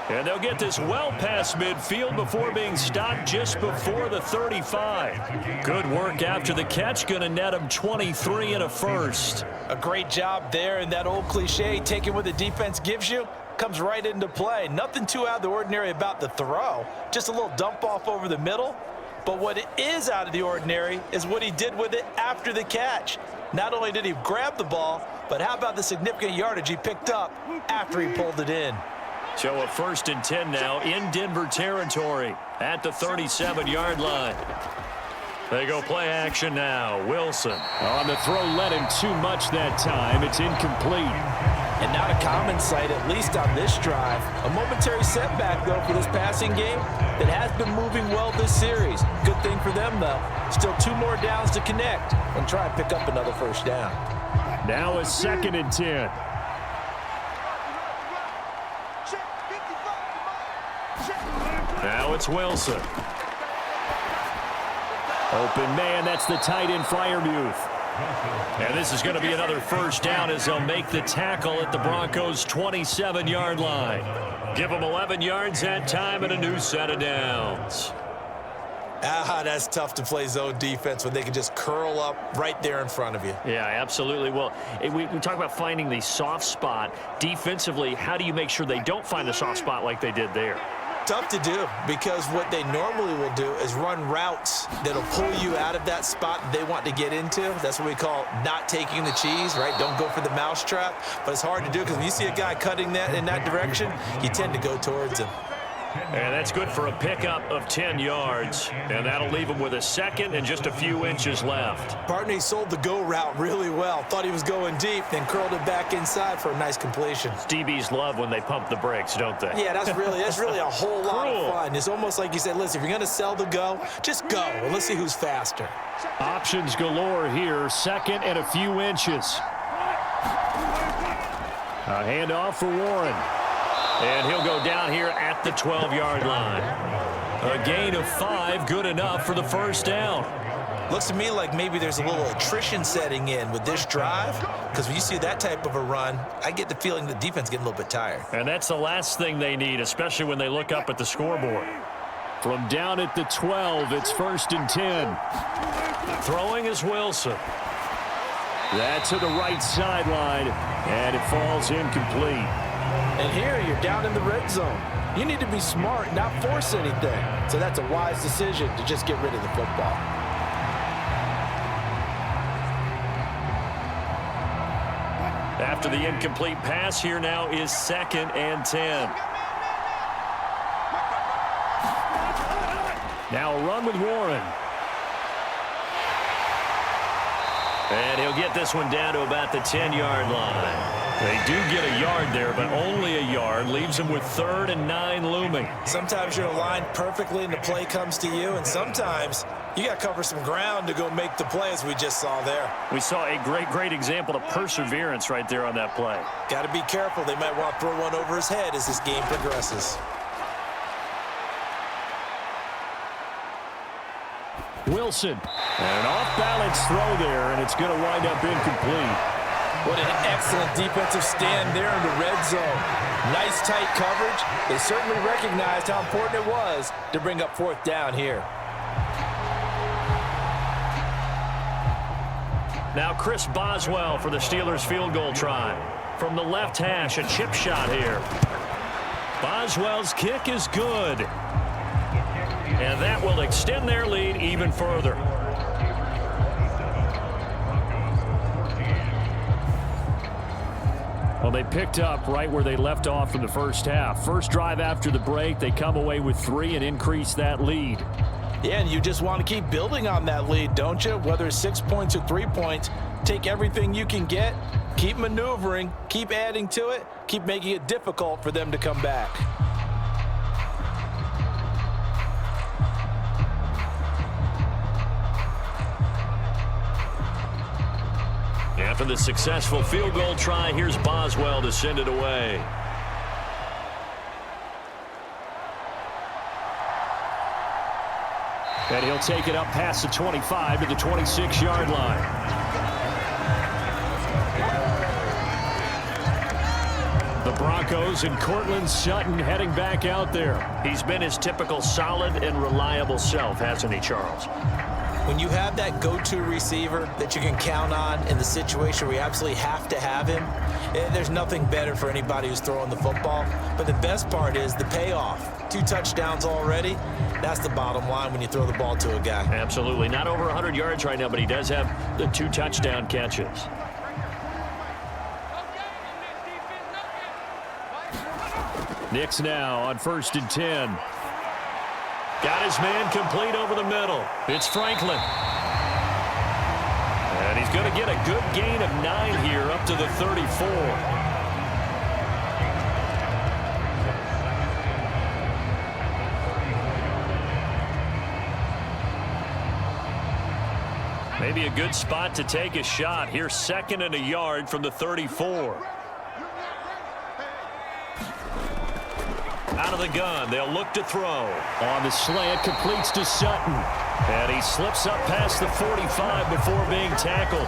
Speaker 2: And they'll get this well past midfield before being stopped just before the 35. Good work after the catch, going to net him 23 and a first.
Speaker 3: A great job there, and that old cliche, taking what the defense gives you, comes right into play. Nothing too out of the ordinary about the throw, just a little dump off over the middle. But what it is out of the ordinary is what he did with it after the catch. Not only did he grab the ball, but how about the significant yardage he picked up after he pulled it in.
Speaker 2: So a 1st and 10 now in Denver territory at the 37-yard line. They go play action now. Wilson. On the throw, led him too much that time. It's incomplete.
Speaker 3: And not a common sight, at least on this drive. A momentary setback, though, for this passing game that has been moving well this series. Good thing for them, though. Still 2 more downs to connect and try and pick up another first down.
Speaker 2: Now a 2nd and 10. Now it's Wilson. Open man, that's the tight end Freiermuth. And this is going to be another first down as they'll make the tackle at the Broncos' 27-yard line. Give them 11 yards that time and a new set of downs.
Speaker 3: That's tough to play zone defense when they can just curl up right there in front of you.
Speaker 2: Yeah, absolutely. Well, we talk about finding the soft spot. Defensively, how do you make sure they don't find the soft spot like they did there?
Speaker 3: Tough to do, because what they normally will do is run routes that'll pull you out of that spot that they want to get into. That's what we call not taking the cheese, right? Don't go for the mousetrap. But it's hard to do because when you see a guy cutting that in that direction, you tend to go towards him.
Speaker 2: And that's good for a pickup of 10 yards. And that'll leave him with a 2nd and just a few inches left.
Speaker 3: Partner, he sold the go route really well. Thought he was going deep, then curled it back inside for a nice completion.
Speaker 2: DBs love when they pump the brakes, don't they?
Speaker 3: Yeah, that's really a whole lot of fun. It's almost like you said, listen, if you're going to sell the go, just go. And let's see who's faster.
Speaker 2: Options galore here. 2nd and a few inches. A handoff for Warren. And he'll go down here at the 12-yard line. A gain of 5, good enough for the first down.
Speaker 3: Looks to me like maybe there's a little attrition setting in with this drive, because when you see that type of a run, I get the feeling the defense getting a little bit tired.
Speaker 2: And that's the last thing they need, especially when they look up at the scoreboard. From down at the 12, it's 1st and 10. Throwing is Wilson. That's to the right sideline, and it falls incomplete.
Speaker 3: And here you're down in the red zone. You need to be smart, not force anything. So that's a wise decision to just get rid of the football.
Speaker 2: After the incomplete pass, here now is 2nd and 10. Now a run with Warren. And he'll get this one down to about the 10-yard line. They do get a yard there, but only a yard. Leaves them with 3rd and 9 looming.
Speaker 3: Sometimes you're aligned perfectly and the play comes to you, and sometimes you got to cover some ground to go make the play, as we just saw there.
Speaker 2: We saw a great example of perseverance right there on that play.
Speaker 3: Got to be careful. They might want to throw one over his head as this game progresses.
Speaker 2: Wilson. And an off-balance throw there, and it's going to wind up incomplete.
Speaker 3: What an excellent defensive stand there in the red zone. Nice tight coverage. They certainly recognized how important it was to bring up 4th down here.
Speaker 4: Now Chris Boswell for the Steelers field goal try. From the left hash, a chip shot here. Boswell's kick is good. And that will extend their lead even further.
Speaker 2: Well, they picked up right where they left off in the first half. First drive after the break, they come away with 3 and increase that lead.
Speaker 3: Yeah, and you just want to keep building on that lead, don't you? Whether it's 6 points or 3 points, take everything you can get, keep maneuvering, keep adding to it, keep making it difficult for them to come back.
Speaker 4: After the successful field goal try, here's Boswell to send it away.
Speaker 2: And he'll take it up past the 25 to the 26-yard line. The Broncos and Cortland Sutton heading back out there.
Speaker 4: He's been his typical solid and reliable self, hasn't he, Charles?
Speaker 3: When you have that go-to receiver that you can count on in the situation where you absolutely have to have him, there's nothing better for anybody who's throwing the football. But the best part is the payoff. 2 touchdowns already. That's the bottom line when you throw the ball to a guy.
Speaker 4: Absolutely. Not over 100 yards right now, but he does have the 2 touchdown catches.
Speaker 2: Nix now on 1st and 10.
Speaker 4: Got his man complete over the middle. It's Franklin. And he's going to get a good gain of 9 here up to the 34. Maybe a good spot to take a shot. Here's 2nd and a yard from the 34. Out of the gun, they'll look to throw.
Speaker 2: On the slant, completes to Sutton.
Speaker 4: And he slips up past the 45 before being tackled.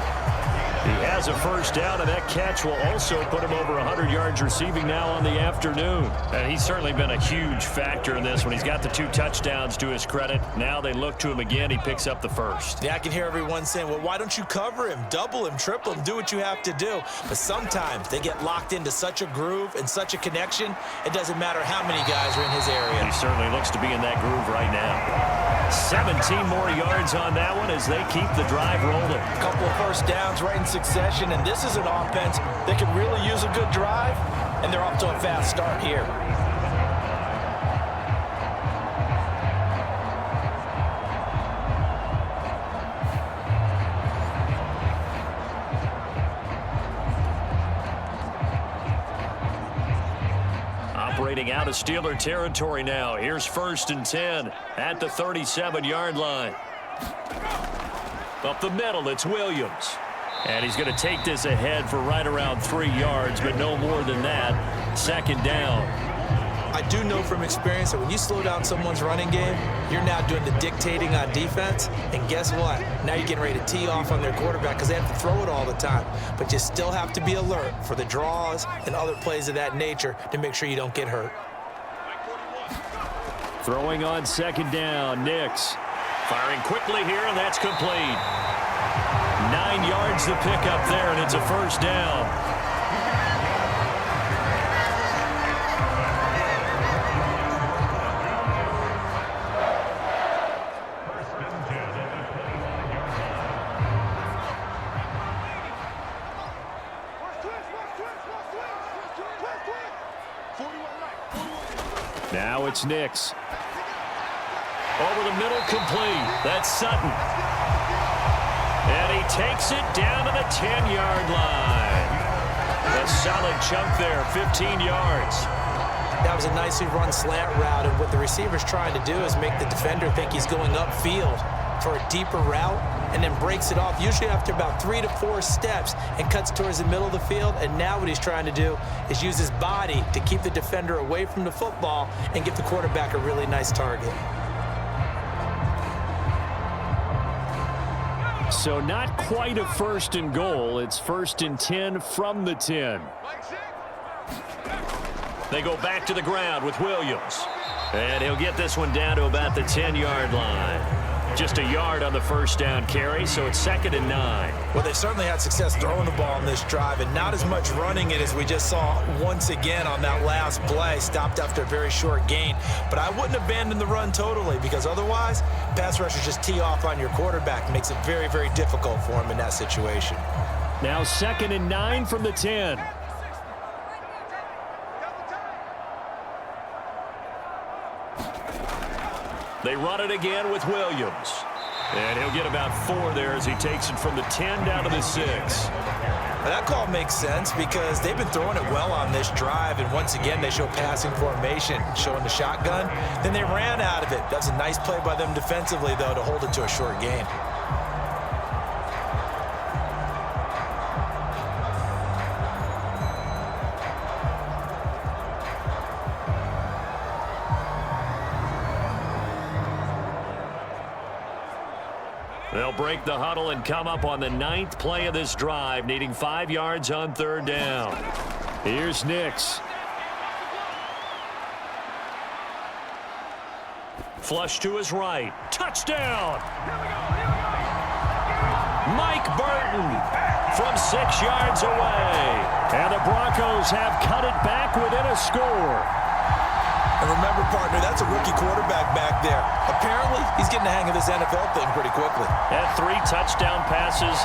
Speaker 4: He has a first down, and that catch will also put him over 100 yards receiving now on the afternoon. And he's certainly been a huge factor in this when he's got the 2 touchdowns to his credit. Now they look to him again. He picks up the first.
Speaker 3: Yeah, I can hear everyone saying, well, why don't you cover him, double him, triple him, do what you have to do. But sometimes they get locked into such a groove and such a connection, it doesn't matter how many guys are in his area.
Speaker 4: He certainly looks to be in that groove right now. 17 more yards on that one as they keep the drive rolling.
Speaker 3: A couple of first downs right in succession, and this is an offense that can really use a good drive, and they're off to a fast start here.
Speaker 4: Operating out of Steeler territory now. Here's 1st and 10 at the 37-yard line. Up the middle, it's Williams. And he's going to take this ahead for right around 3 yards, but no more than that. 2nd down.
Speaker 3: I do know from experience that when you slow down someone's running game, you're now doing the dictating on defense. And guess what? Now you're getting ready to tee off on their quarterback because they have to throw it all the time. But you still have to be alert for the draws and other plays of that nature to make sure you don't get hurt.
Speaker 2: Throwing on 2nd down, Nix.
Speaker 4: Firing quickly here, and that's complete. 9 yards to pick up there, and it's a first down.
Speaker 2: Now it's Nix.
Speaker 4: Over the middle, complete. That's Sutton. And he takes it down to the 10-yard line. A solid chunk there, 15 yards.
Speaker 3: That was a nicely run slant route, and what the receiver's trying to do is make the defender think he's going upfield for a deeper route, and then breaks it off, usually after about 3 to 4 steps, and cuts towards the middle of the field. And now what he's trying to do is use his body to keep the defender away from the football and give the quarterback a really nice target.
Speaker 2: So not quite a 1st and goal. It's 1st and 10 from the 10.
Speaker 4: They go back to the ground with Williams. And he'll get this one down to about the 10-yard line. Just a yard on the 1st down carry, so it's 2nd and 9.
Speaker 3: Well, they've certainly had success throwing the ball in this drive and not as much running it as we just saw once again on that last play. Stopped after a very short gain. But I wouldn't abandon the run totally because otherwise, pass rushers just tee off on your quarterback. Makes it very, very difficult for him in that situation.
Speaker 2: Now 2nd and 9 from the 10.
Speaker 4: They run it again with Williams. And he'll get about 4 there as he takes it from the 10 down to the 6.
Speaker 3: Now that call makes sense because they've been throwing it well on this drive, and once again they show passing formation, showing the shotgun. Then they ran out of it. That's a nice play by them defensively, though, to hold it to a short gain.
Speaker 4: They'll break the huddle and come up on the 9th play of this drive, needing 5 yards on 3rd down.
Speaker 2: Here's Nix.
Speaker 4: Flush to his right. Touchdown! Mike Burton from 6 yards away.
Speaker 2: And the Broncos have cut it back within a score.
Speaker 3: And remember, partner, that's a rookie quarterback back there. Apparently, he's getting the hang of this NFL thing pretty quickly.
Speaker 4: Had 3 touchdown passes.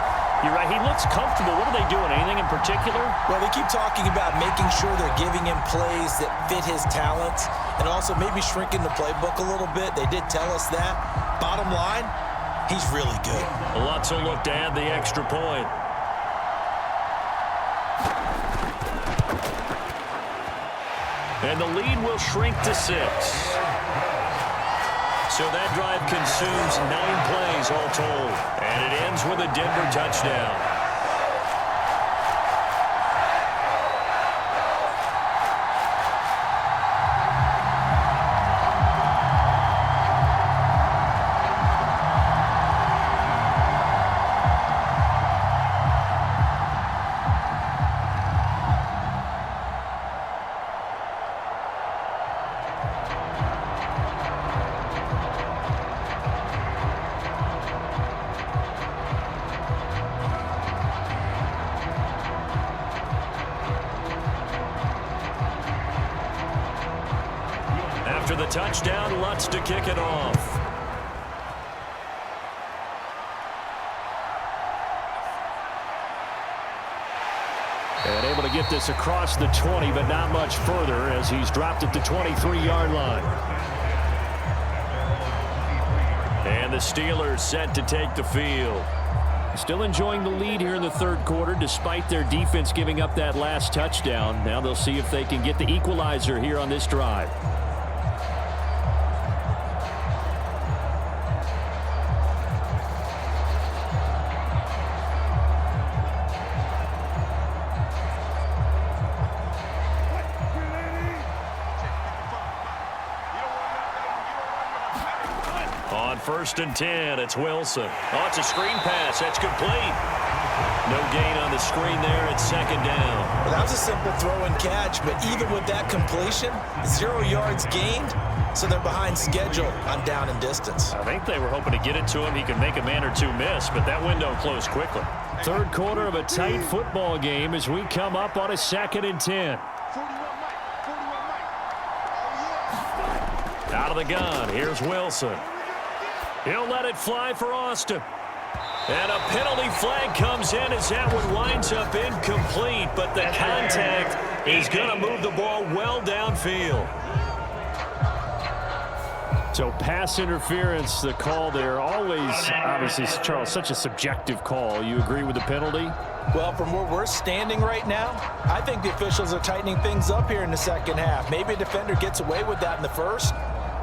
Speaker 4: You're right, he looks comfortable. What are they doing? Anything in particular?
Speaker 3: Well, they keep talking about making sure they're giving him plays that fit his talents and also maybe shrinking the playbook a little bit. They did tell us that. Bottom line, he's really good.
Speaker 4: Lots of look to add the extra point. And the lead will shrink to 6. So that drive consumes 9 plays all told. And it ends with a Denver touchdown. After the touchdown, Lutz to kick it off.
Speaker 2: And able to get this across the 20, but not much further as he's dropped at the 23-yard line.
Speaker 4: And the Steelers set to take the field.
Speaker 2: Still enjoying the lead here in the 3rd quarter despite their defense giving up that last touchdown. Now they'll see if they can get the equalizer here on this drive.
Speaker 4: On 1st and 10, it's Wilson. Oh, it's a screen pass. That's complete. No gain on the screen there. It's 2nd down.
Speaker 3: Well, that was a simple throw and catch, but even with that completion, 0 yards gained, so they're behind schedule on down and distance.
Speaker 4: I think they were hoping to get it to him. He could make a man or 2 miss, but that window closed quickly.
Speaker 2: 3rd quarter of a tight football game as we come up on a 2nd and 10.
Speaker 4: Out of the gun, here's Wilson. He'll let it fly for Austin. And a penalty flag comes in as that one winds up incomplete, but the contact is going to move the ball well downfield.
Speaker 2: So pass interference, the call there, always, obviously, Charles, such a subjective call. You agree with the penalty?
Speaker 3: Well, from where we're standing right now, I think the officials are tightening things up here in the 2nd half. Maybe a defender gets away with that in the 1st.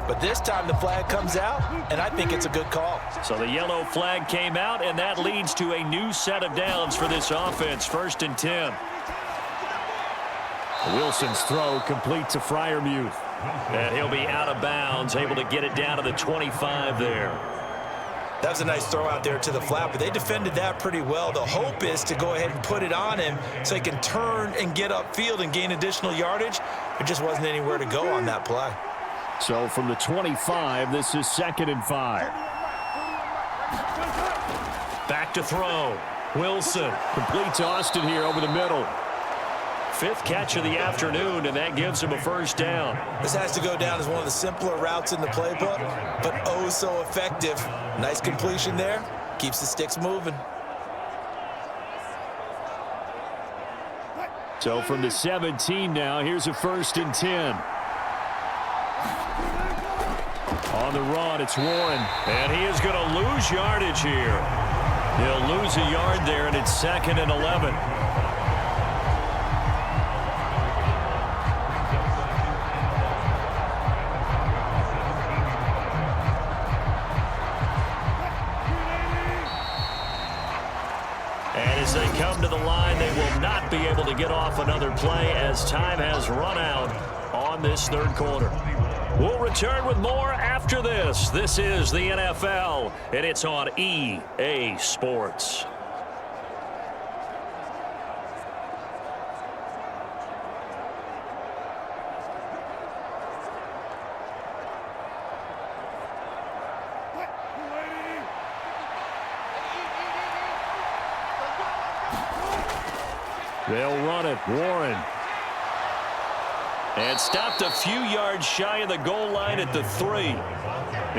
Speaker 3: But this time the flag comes out, and I think it's a good call.
Speaker 4: So the yellow flag came out, and that leads to a new set of downs for this offense. 1st and 10.
Speaker 2: Wilson's throw complete to Freiermuth.
Speaker 4: And he'll be out of bounds, able to get it down to the 25 there.
Speaker 3: That was a nice throw out there to the flat, but they defended that pretty well. The hope is to go ahead and put it on him so he can turn and get upfield and gain additional yardage. There just wasn't anywhere to go on that play.
Speaker 2: So from the 25, this is 2nd and 5.
Speaker 4: Back to throw. Wilson.
Speaker 2: Complete to Austin here over the middle.
Speaker 4: 5th catch of the afternoon, and that gives him a first down.
Speaker 3: This has to go down as one of the simpler routes in the playbook, but oh so effective. Nice completion there. Keeps the sticks moving.
Speaker 2: So from the 17 now, here's a 1st and 10. On the run, it's Warren.
Speaker 4: And he is going to lose yardage here. He'll lose a yard there, and it's 2nd and 11. And as they come to the line, they will not be able to get off another play as time has run out on this 3rd quarter. We'll return with more after this. This is the NFL, and it's on EA Sports.
Speaker 2: They'll run it. Warren.
Speaker 4: And stopped a few yards shy of the goal line at the 3.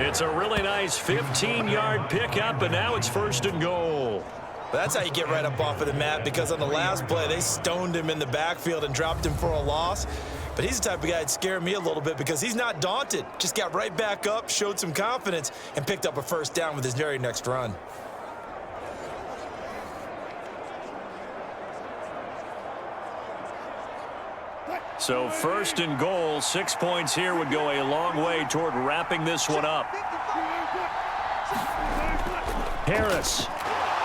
Speaker 4: It's a really nice 15-yard pickup, and now it's 1st and goal.
Speaker 3: But that's how you get right up off of the mat, because on the last play, they stoned him in the backfield and dropped him for a loss. But he's the type of guy that scared me a little bit because he's not daunted. Just got right back up, showed some confidence, and picked up a 1st down with his very next run.
Speaker 4: So 1st and goal, 6 points here would go a long way toward wrapping this one up.
Speaker 2: Harris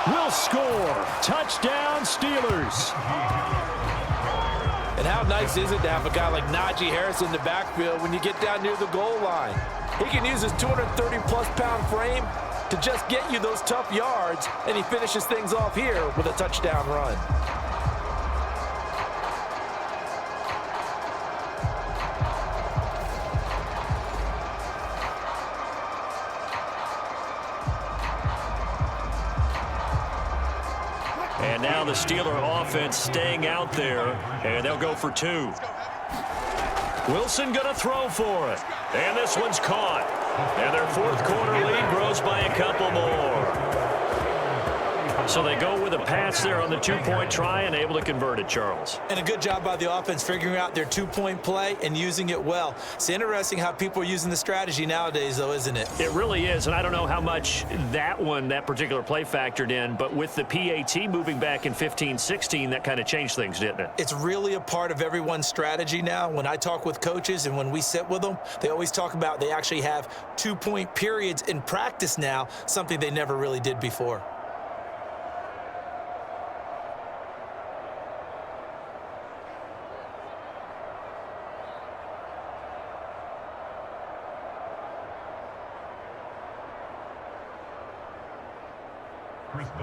Speaker 2: will score. Touchdown, Steelers.
Speaker 3: And how nice is it to have a guy like Najee Harris in the backfield when you get down near the goal line? He can use his 230-plus pound frame to just get you those tough yards, and he finishes things off here with a touchdown run.
Speaker 4: And now the Steeler offense staying out there, and they'll go for 2. Wilson going to throw for it. And this one's caught. And their 4th quarter lead grows by a couple more. So they go with a pass there on the 2-point try and able to convert it, Charles.
Speaker 3: And a good job by the offense figuring out their 2-point play and using it well. It's interesting how people are using the strategy nowadays, though, isn't it?
Speaker 4: It really is, and I don't know how much that particular play factored in, but with the PAT moving back in 15-16, that kind of changed things, didn't it?
Speaker 3: It's really a part of everyone's strategy now. When I talk with coaches and when we sit with them, they always talk about they actually have 2-point periods in practice now, something they never really did before.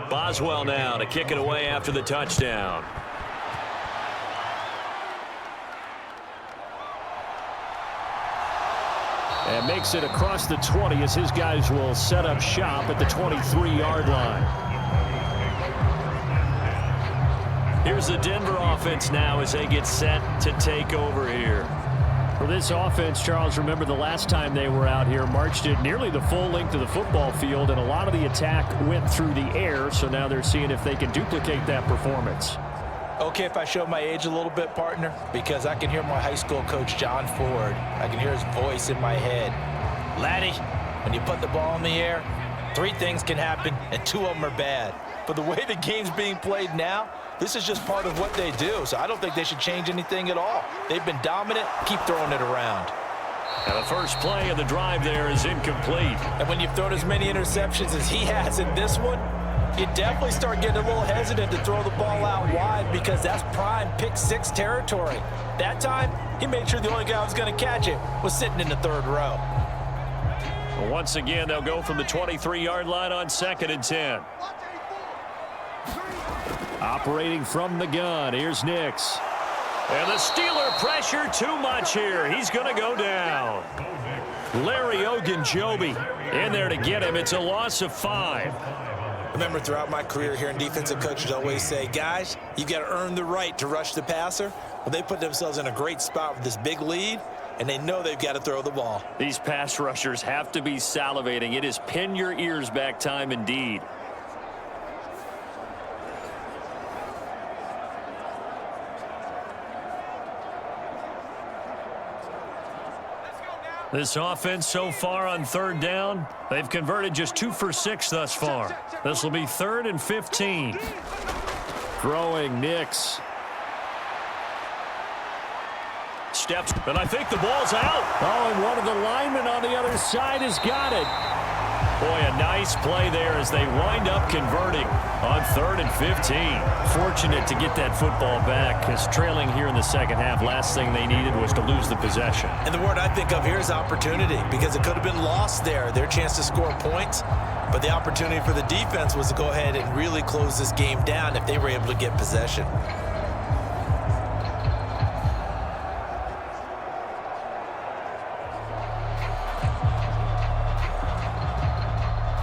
Speaker 4: Boswell now to kick it away after the touchdown.
Speaker 2: And makes it across the 20 as his guys will set up shop at the 23-yard line.
Speaker 4: Here's the Denver offense now as they get set to take over here.
Speaker 2: For this offense, Charles, remember the last time they were out here, marched it nearly the full length of the football field, and a lot of the attack went through the air, so now they're seeing if they can duplicate that performance.
Speaker 3: Okay, if I show my age a little bit, partner, because I can hear my high school coach, John Ford. I can hear his voice in my head. Laddie, when you put the ball in the air, 3 things can happen, and 2 of them are bad. But the way the game's being played now, this is just part of what they do, so I don't think they should change anything at all. They've been dominant. Keep throwing it around.
Speaker 4: And the first play of the drive there is incomplete.
Speaker 3: And when you've thrown as many interceptions as he has in this one, you definitely start getting a little hesitant to throw the ball out wide because that's prime pick 6 territory. That time, he made sure the only guy who was going to catch it was sitting in the 3rd row.
Speaker 4: Once again, they'll go from the 23-yard line on 2nd and 10.
Speaker 2: Operating from the gun, here's Nix.
Speaker 4: And the Steeler pressure too much here. He's going to go down. Larry Ogunjobi in there to get him. It's a loss of 5.
Speaker 3: Remember, throughout my career here in defensive coaches always say, guys, you got to earn the right to rush the passer. Well, they put themselves in a great spot with this big lead, and they know they've got to throw the ball.
Speaker 4: These pass rushers have to be salivating. It is pin your ears back time indeed. This offense so far on 3rd down, they've converted just 2 for 6 thus far. This will be 3rd and 15.
Speaker 2: Throwing Nix.
Speaker 4: Steps, and I think the ball's out.
Speaker 2: Oh, and one of the linemen on the other side has got it.
Speaker 4: Boy, a nice play there as they wind up converting on 3rd and 15.
Speaker 2: Fortunate to get that football back, because trailing here in the second half, last thing they needed was to lose the possession.
Speaker 3: And the word I think of here is opportunity, because it could have been lost there, their chance to score points. But the opportunity for the defense was to go ahead and really close this game down if they were able to get possession.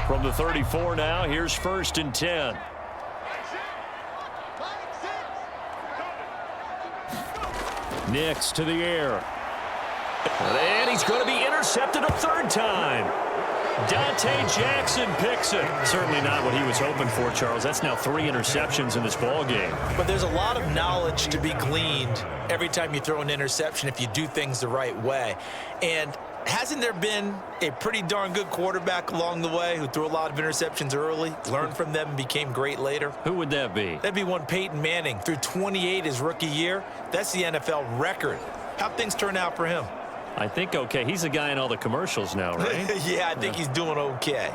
Speaker 4: From the 34 now, here's 1st and 10.
Speaker 2: Nix to the air.
Speaker 4: And he's going to be intercepted a 3rd time. Dante Jackson picks it. Certainly not what he was hoping for, Charles. That's now 3 interceptions in this ball game.
Speaker 3: But there's a lot of knowledge to be gleaned every time you throw an interception if you do things the right way. And hasn't there been a pretty darn good quarterback along the way who threw a lot of interceptions early, learned from them, and became great later?
Speaker 4: Who would that be?
Speaker 3: That'd be one Peyton Manning. Threw 28 his rookie year. That's the NFL record. How'd things turn out for him?
Speaker 4: I think okay. He's a guy in all the commercials now, right?
Speaker 3: Yeah, I think he's doing okay.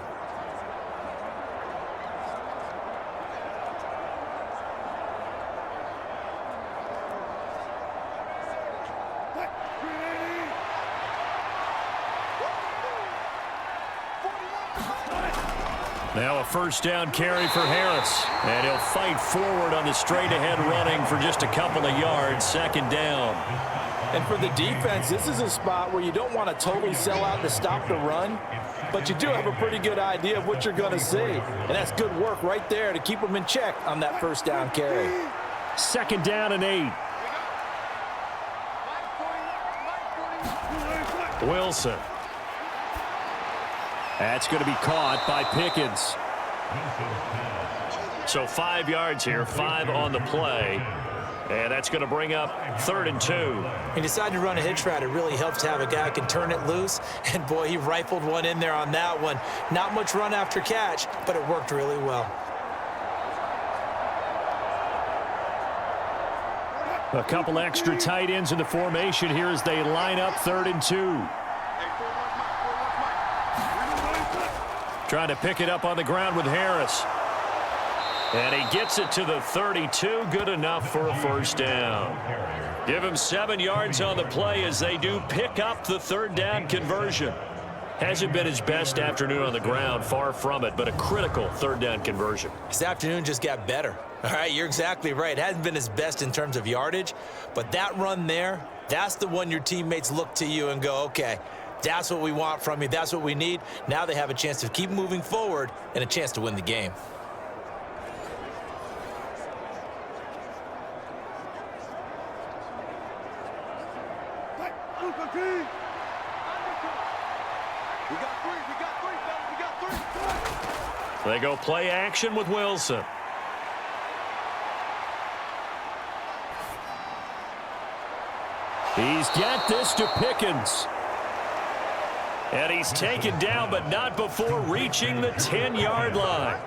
Speaker 4: Now a 1st down carry for Harris. And he'll fight forward on the straight-ahead running for just a couple of yards. 2nd down.
Speaker 3: And for the defense, this is a spot where you don't want to totally sell out to stop the run, but you do have a pretty good idea of what you're going to see. And that's good work right there to keep them in check on that 1st down carry.
Speaker 2: 2nd down and 8.
Speaker 4: Wilson.
Speaker 2: That's going to be caught by Pickens.
Speaker 4: So 5 yards here, 5 on the play. And that's going to bring up 3rd and 2.
Speaker 3: He decided to run a hitch route. It really helps to have a guy who can turn it loose. And, boy, he rifled one in there on that one. Not much run after catch, but it worked really well.
Speaker 2: A couple extra tight ends in the formation here as they line up 3rd and 2.
Speaker 4: Trying to pick it up on the ground with Harris. And he gets it to the 32. Good enough for a 1st down. Give him 7 yards on the play as they do pick up the 3rd down conversion. Hasn't been his best afternoon on the ground, far from it, but a critical 3rd down conversion.
Speaker 3: His afternoon just got better. All right, you're exactly right. It hasn't been his best in terms of yardage, but that run there, that's the one your teammates look to you and go, okay, that's what we want from you. That's what we need. Now they have a chance to keep moving forward and a chance to win the game.
Speaker 4: They go play action with Wilson.
Speaker 2: He's got this to Pickens.
Speaker 4: And he's taken down, but not before reaching the 10-yard line.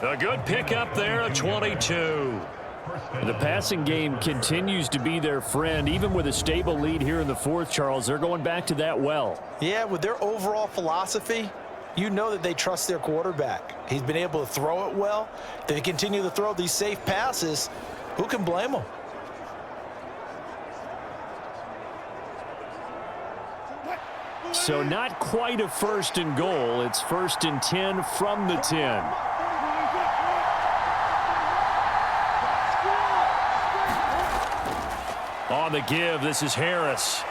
Speaker 4: A good pickup there, a 22.
Speaker 2: The passing game continues to be their friend. Even with a stable lead here in the 4th, Charles, they're going back to that well.
Speaker 3: Yeah, with their overall philosophy, you know that they trust their quarterback. He's been able to throw it well. They continue to throw these safe passes. Who can blame them?
Speaker 2: So not quite a 1st and goal. It's 1st and 10 from the 10. On the give, this is Harris.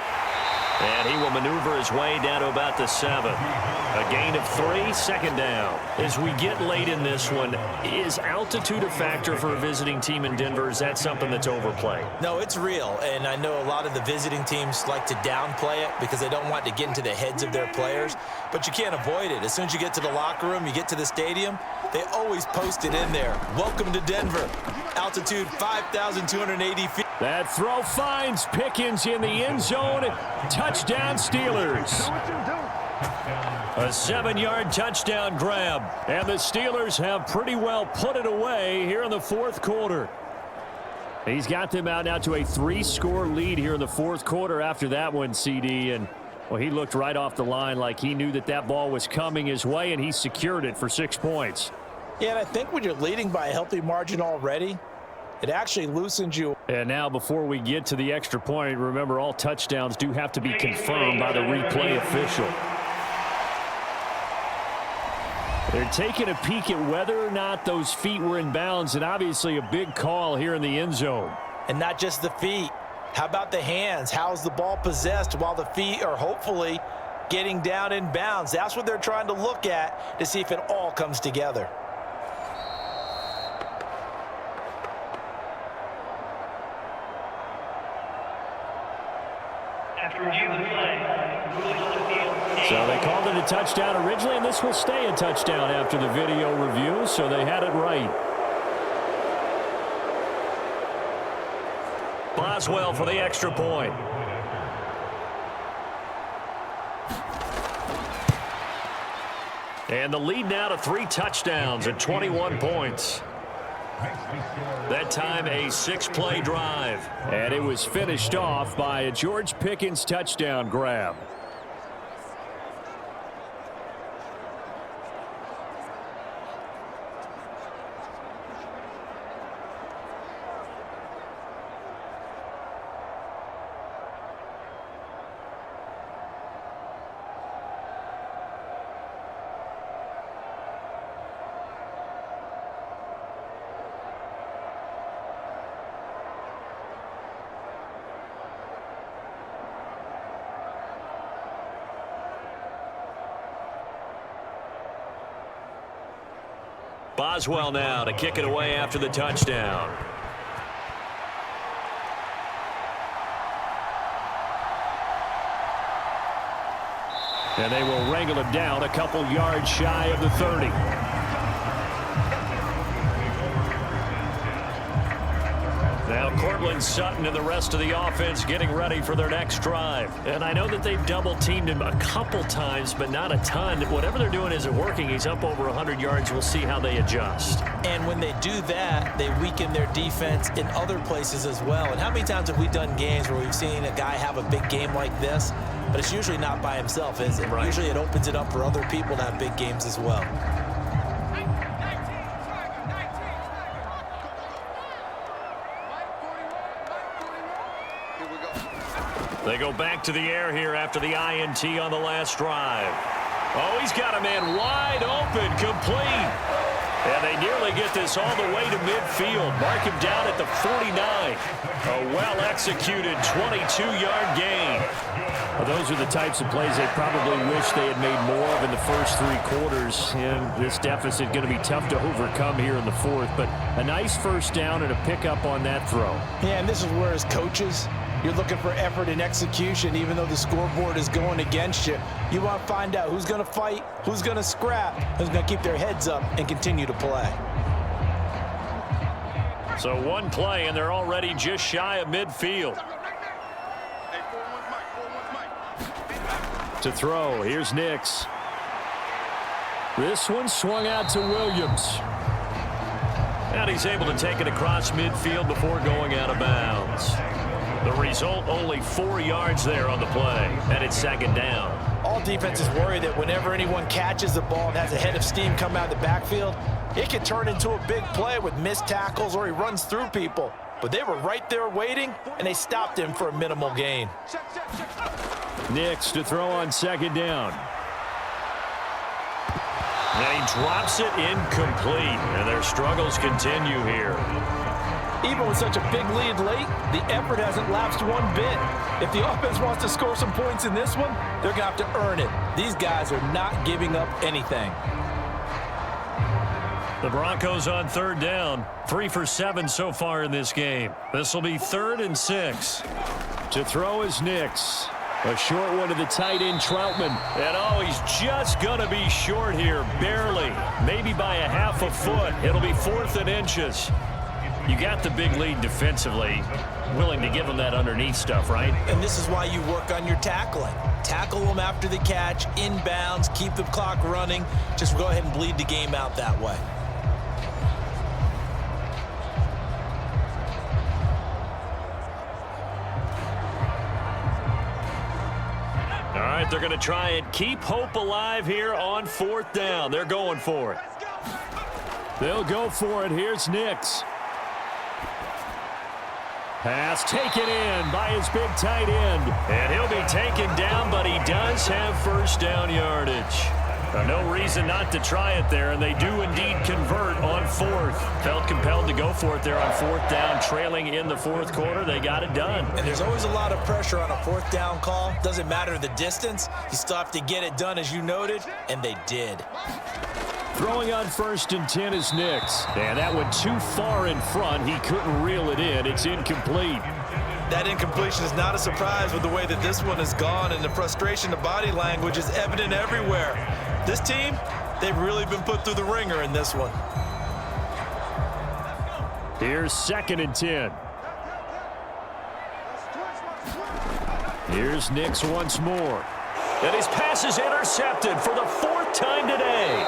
Speaker 4: And he will maneuver his way down to about the 7. A gain of 3, 2nd down.
Speaker 2: As we get late in this one, is altitude a factor for a visiting team in Denver? Is that something that's overplayed?
Speaker 3: No, it's real, and I know a lot of the visiting teams like to downplay it because they don't want to get into the heads of their players, but you can't avoid it. As soon as you get to the locker room, you get to the stadium, they always post it in there. Welcome to Denver. Altitude 5,280 feet.
Speaker 2: That throw finds Pickens in the end zone. Touchdown, Steelers. A 7-yard touchdown grab. And the Steelers have pretty well put it away here in the 4th quarter. He's got them out now to a 3-score lead here in the 4th quarter after that one, CD. And, well, he looked right off the line like he knew that that ball was coming his way, and he secured it for 6 points.
Speaker 3: Yeah, and I think when you're leading by a healthy margin already, it actually loosens you.
Speaker 2: And now before we get to the extra point, remember all touchdowns do have to be confirmed by the replay official. They're taking a peek at whether or not those feet were in bounds, and obviously a big call here in the end zone.
Speaker 3: And not just the feet. How about the hands? How's the ball possessed while the feet are hopefully getting down in bounds? That's what they're trying to look at to see if it all comes together.
Speaker 2: So they called it a touchdown originally, and this will stay a touchdown after the video review, so they had it right.
Speaker 4: Boswell for the extra point. And the lead now to 3 touchdowns and 21 points. That time a 6-play drive.
Speaker 2: And it was finished off by a George Pickens touchdown grab.
Speaker 4: Boswell now to kick it away after the touchdown.
Speaker 2: And they will wrangle him down a couple yards shy of the 30.
Speaker 4: Now Cortland Sutton and the rest of the offense getting ready for their next drive.
Speaker 2: And I know that they've double-teamed him a couple times, but not a ton. Whatever they're doing isn't working. He's up over 100 yards. We'll see how they adjust.
Speaker 3: And when they do that, they weaken their defense in other places as well. And how many times have we done games where we've seen a guy have a big game like this, but it's usually not by himself, is it?
Speaker 4: Right.
Speaker 3: Usually it opens it up for other people to have big games as well.
Speaker 4: They go back to the air here after the INT on the last drive. Oh, he's got a man wide open, complete. And they nearly get this all the way to midfield. Mark him down at the 49. A well-executed 22-yard gain.
Speaker 2: Well, those are the types of plays they probably wish they had made more of in the first 3 quarters. And this deficit going to be tough to overcome here in the 4th. But a nice first down and a pickup on that throw.
Speaker 3: Yeah, and this is where, as coaches, you're looking for effort and execution, even though the scoreboard is going against you. You want to find out who's going to fight, who's going to scrap, who's going to keep their heads up and continue to play.
Speaker 4: So one play, and they're already just shy of midfield.
Speaker 2: To throw, here's Nix. This one swung out to Williams.
Speaker 4: And he's able to take it across midfield before going out of bounds. The result, only 4 yards there on the play, and it's 2nd down.
Speaker 3: All defenses worry that whenever anyone catches the ball and has a head of steam come out of the backfield, it can turn into a big play with missed tackles or he runs through people. But they were right there waiting, and they stopped him for a minimal gain.
Speaker 2: Nix to throw on second down.
Speaker 4: And he drops it incomplete. And their struggles continue here.
Speaker 3: Even with such a big lead late, the effort hasn't lapsed one bit. If the offense wants to score some points in this one, they're going to have to earn it. These guys are not giving up anything.
Speaker 4: The Broncos on third down. 3 for 7 so far in this game. This will be 3rd and 6.
Speaker 2: To throw is Nix. A short one to the tight end, Troutman.
Speaker 4: And oh, he's just going to be short here, barely. Maybe by a half a foot. It'll be 4th and inches. You got the big lead defensively. Willing to give them that underneath stuff, right?
Speaker 3: And this is why you work on your tackling. Tackle them after the catch, inbounds, keep the clock running. Just go ahead and bleed the game out that way.
Speaker 4: All right, they're going to try and keep hope alive here on 4th down. They're going for it.
Speaker 2: They'll go for it. Here's Nix. Pass taken in by his big tight end.
Speaker 4: And he'll be taken down, but he does have first down yardage. No reason not to try it there, and they do indeed convert on 4th. Felt compelled to go for it there on 4th down, trailing in the 4th quarter. They got it done.
Speaker 3: And there's always a lot of pressure on a 4th down call. Doesn't matter the distance. You still have to get it done, as you noted, and they did.
Speaker 2: Throwing on 1st and 10 is Nix. And that went too far in front. He couldn't reel it in. It's incomplete.
Speaker 3: That incompletion is not a surprise with the way that this one has gone, and the frustration, the body language is evident everywhere. This team, they've really been put through the ringer in this one.
Speaker 2: Here's 2nd and 10. Here's Nix once more.
Speaker 4: And his pass is intercepted for the 4th time today.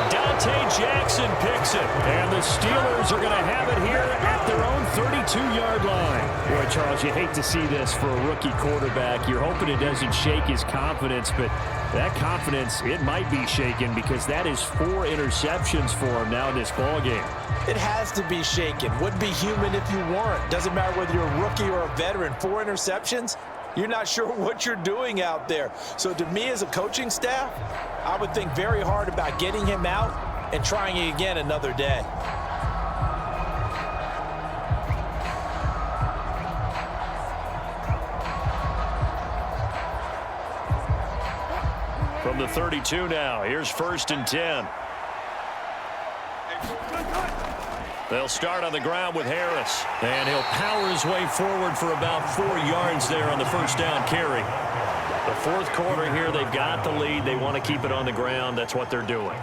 Speaker 4: Dante Jackson picks it.
Speaker 2: And the Steelers are going to have it here at their own 32-yard line. Boy, Charles, you hate to see this for a rookie quarterback. You're hoping it doesn't shake his confidence, but that confidence, it might be shaken because that is 4 interceptions for him now in this ballgame.
Speaker 3: It has to be shaken. Wouldn't be human if you weren't. Doesn't matter whether you're a rookie or a veteran. 4 interceptions, you're not sure what you're doing out there. So to me as a coaching staff, I would think very hard about getting him out and trying it again another day.
Speaker 4: From the 32 now, here's 1st and 10. They'll start on the ground with Harris. And he'll power his way forward for about 4 yards there on the 1st down carry. The 4th quarter here, they've got the lead. They want to keep it on the ground. That's what they're doing.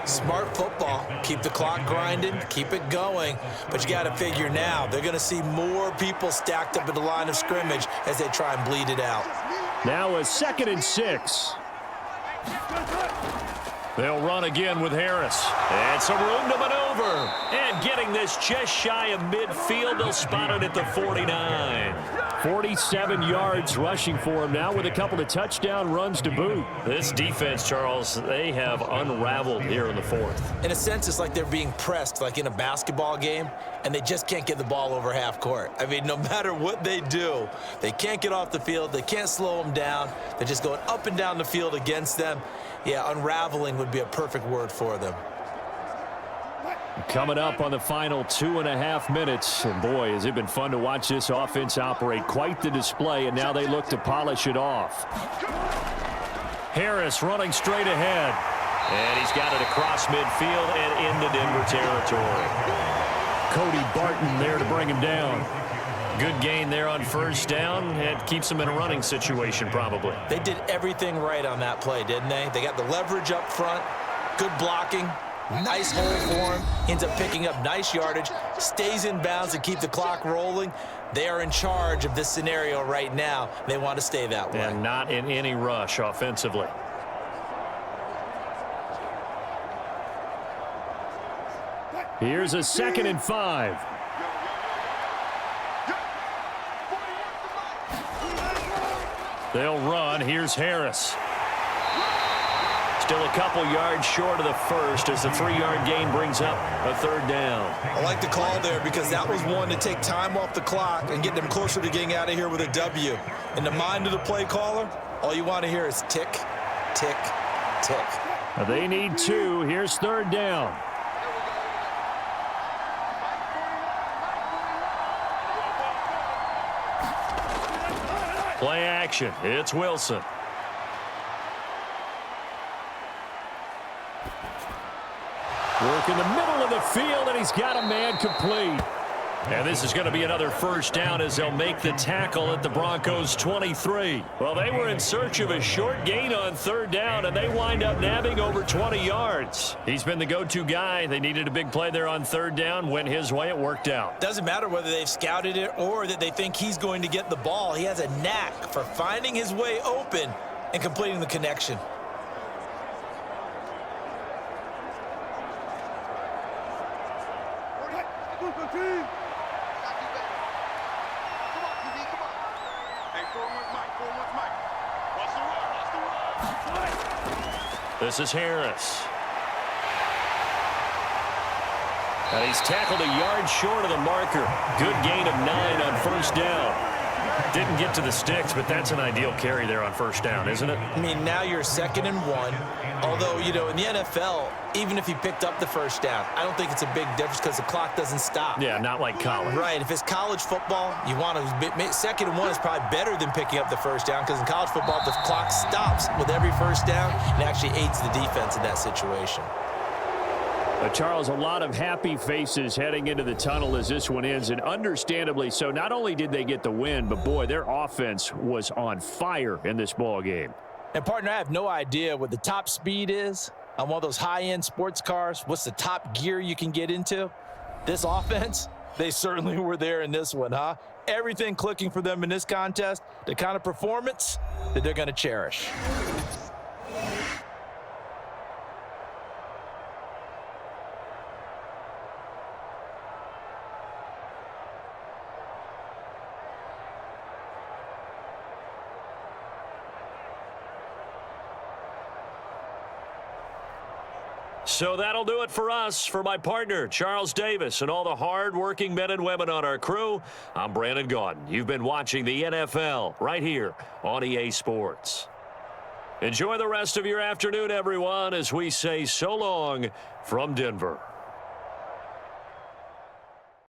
Speaker 3: Smart football. Keep the clock grinding. Keep it going. But you got to figure now, they're going to see more people stacked up at the line of scrimmage as they try and bleed it out.
Speaker 2: Now a 2nd and 6.
Speaker 4: They'll run again with Harris. And some room to maneuver. And getting this just shy of midfield, they'll spot it at the 49.
Speaker 2: 47 yards rushing for him now with a couple of touchdown runs to boot.
Speaker 4: This defense, Charles, they have unraveled here in the 4th.
Speaker 3: In a sense, it's like they're being pressed like in a basketball game, and they just can't get the ball over half court. I mean, no matter what they do, they can't get off the field. They can't slow them down. They're just going up and down the field against them. Yeah, unraveling would be a perfect word for them.
Speaker 2: Coming up on the final 2.5 minutes. And boy, has it been fun to watch this offense operate. Quite the display, and now they look to polish it off.
Speaker 4: Harris running straight ahead. And he's got it across midfield and into Denver territory.
Speaker 2: Cody Barton there to bring him down.
Speaker 4: Good gain there on 1st down. It keeps them in a running situation probably.
Speaker 3: They did everything right on that play, didn't they? They got the leverage up front, good blocking, nice hole for him, ends up picking up nice yardage, stays in bounds and keep the clock rolling. They are in charge of this scenario right now. They want to stay that way.
Speaker 4: And not in any rush offensively.
Speaker 2: Here's a 2nd and 5.
Speaker 4: They'll run. Here's Harris. Still a couple yards short of the first as the 3-yard gain brings up a third down.
Speaker 3: I like the call there because that was one to take time off the clock and get them closer to getting out of here with a W. In the mind of the play caller, all you want to hear is tick, tick, tick.
Speaker 2: They need 2. Here's third down.
Speaker 4: Play action. It's Wilson.
Speaker 2: Work in the middle of the field, and he's got a man complete.
Speaker 4: And this is going to be another first down as they'll make the tackle at the Broncos' 23.
Speaker 2: Well, they were in search of a short gain on third down, and they wind up nabbing over 20 yards. He's been the go-to guy. They needed a big play there on third down. Went his way. It worked out.
Speaker 3: Doesn't matter whether they've scouted it or that they think he's going to get the ball. He has a knack for finding his way open and completing the connection.
Speaker 4: This is Harris. And he's tackled a yard short of the marker. Good gain of 9 on first down. Didn't get to the sticks, but that's an ideal carry there on first down, isn't it?
Speaker 3: I mean, now you're 2nd and 1. Although, you know, in the NFL, even if he picked up the first down, I don't think it's a big difference because the clock doesn't stop.
Speaker 4: Yeah, not like college.
Speaker 3: Right. If it's college football, you want to 2nd and 1 is probably better than picking up the first down because in college football, the clock stops with every first down and actually aids the defense in that situation.
Speaker 2: Charles, a lot of happy faces heading into the tunnel as this one ends, and understandably so. Not only did they get the win, but boy, their offense was on fire in this ball game.
Speaker 3: And partner, I have no idea what the top speed is on one of those high-end sports cars. What's the top gear you can get into? This offense, they certainly were there in this one, huh? Everything clicking for them in this contest, the kind of performance that they're going to cherish.
Speaker 4: So that'll do it for us. For my partner, Charles Davis, and all the hard-working men and women on our crew, I'm Brandon Gaudin. You've been watching the NFL right here on EA Sports. Enjoy the rest of your afternoon, everyone, as we say so long from Denver.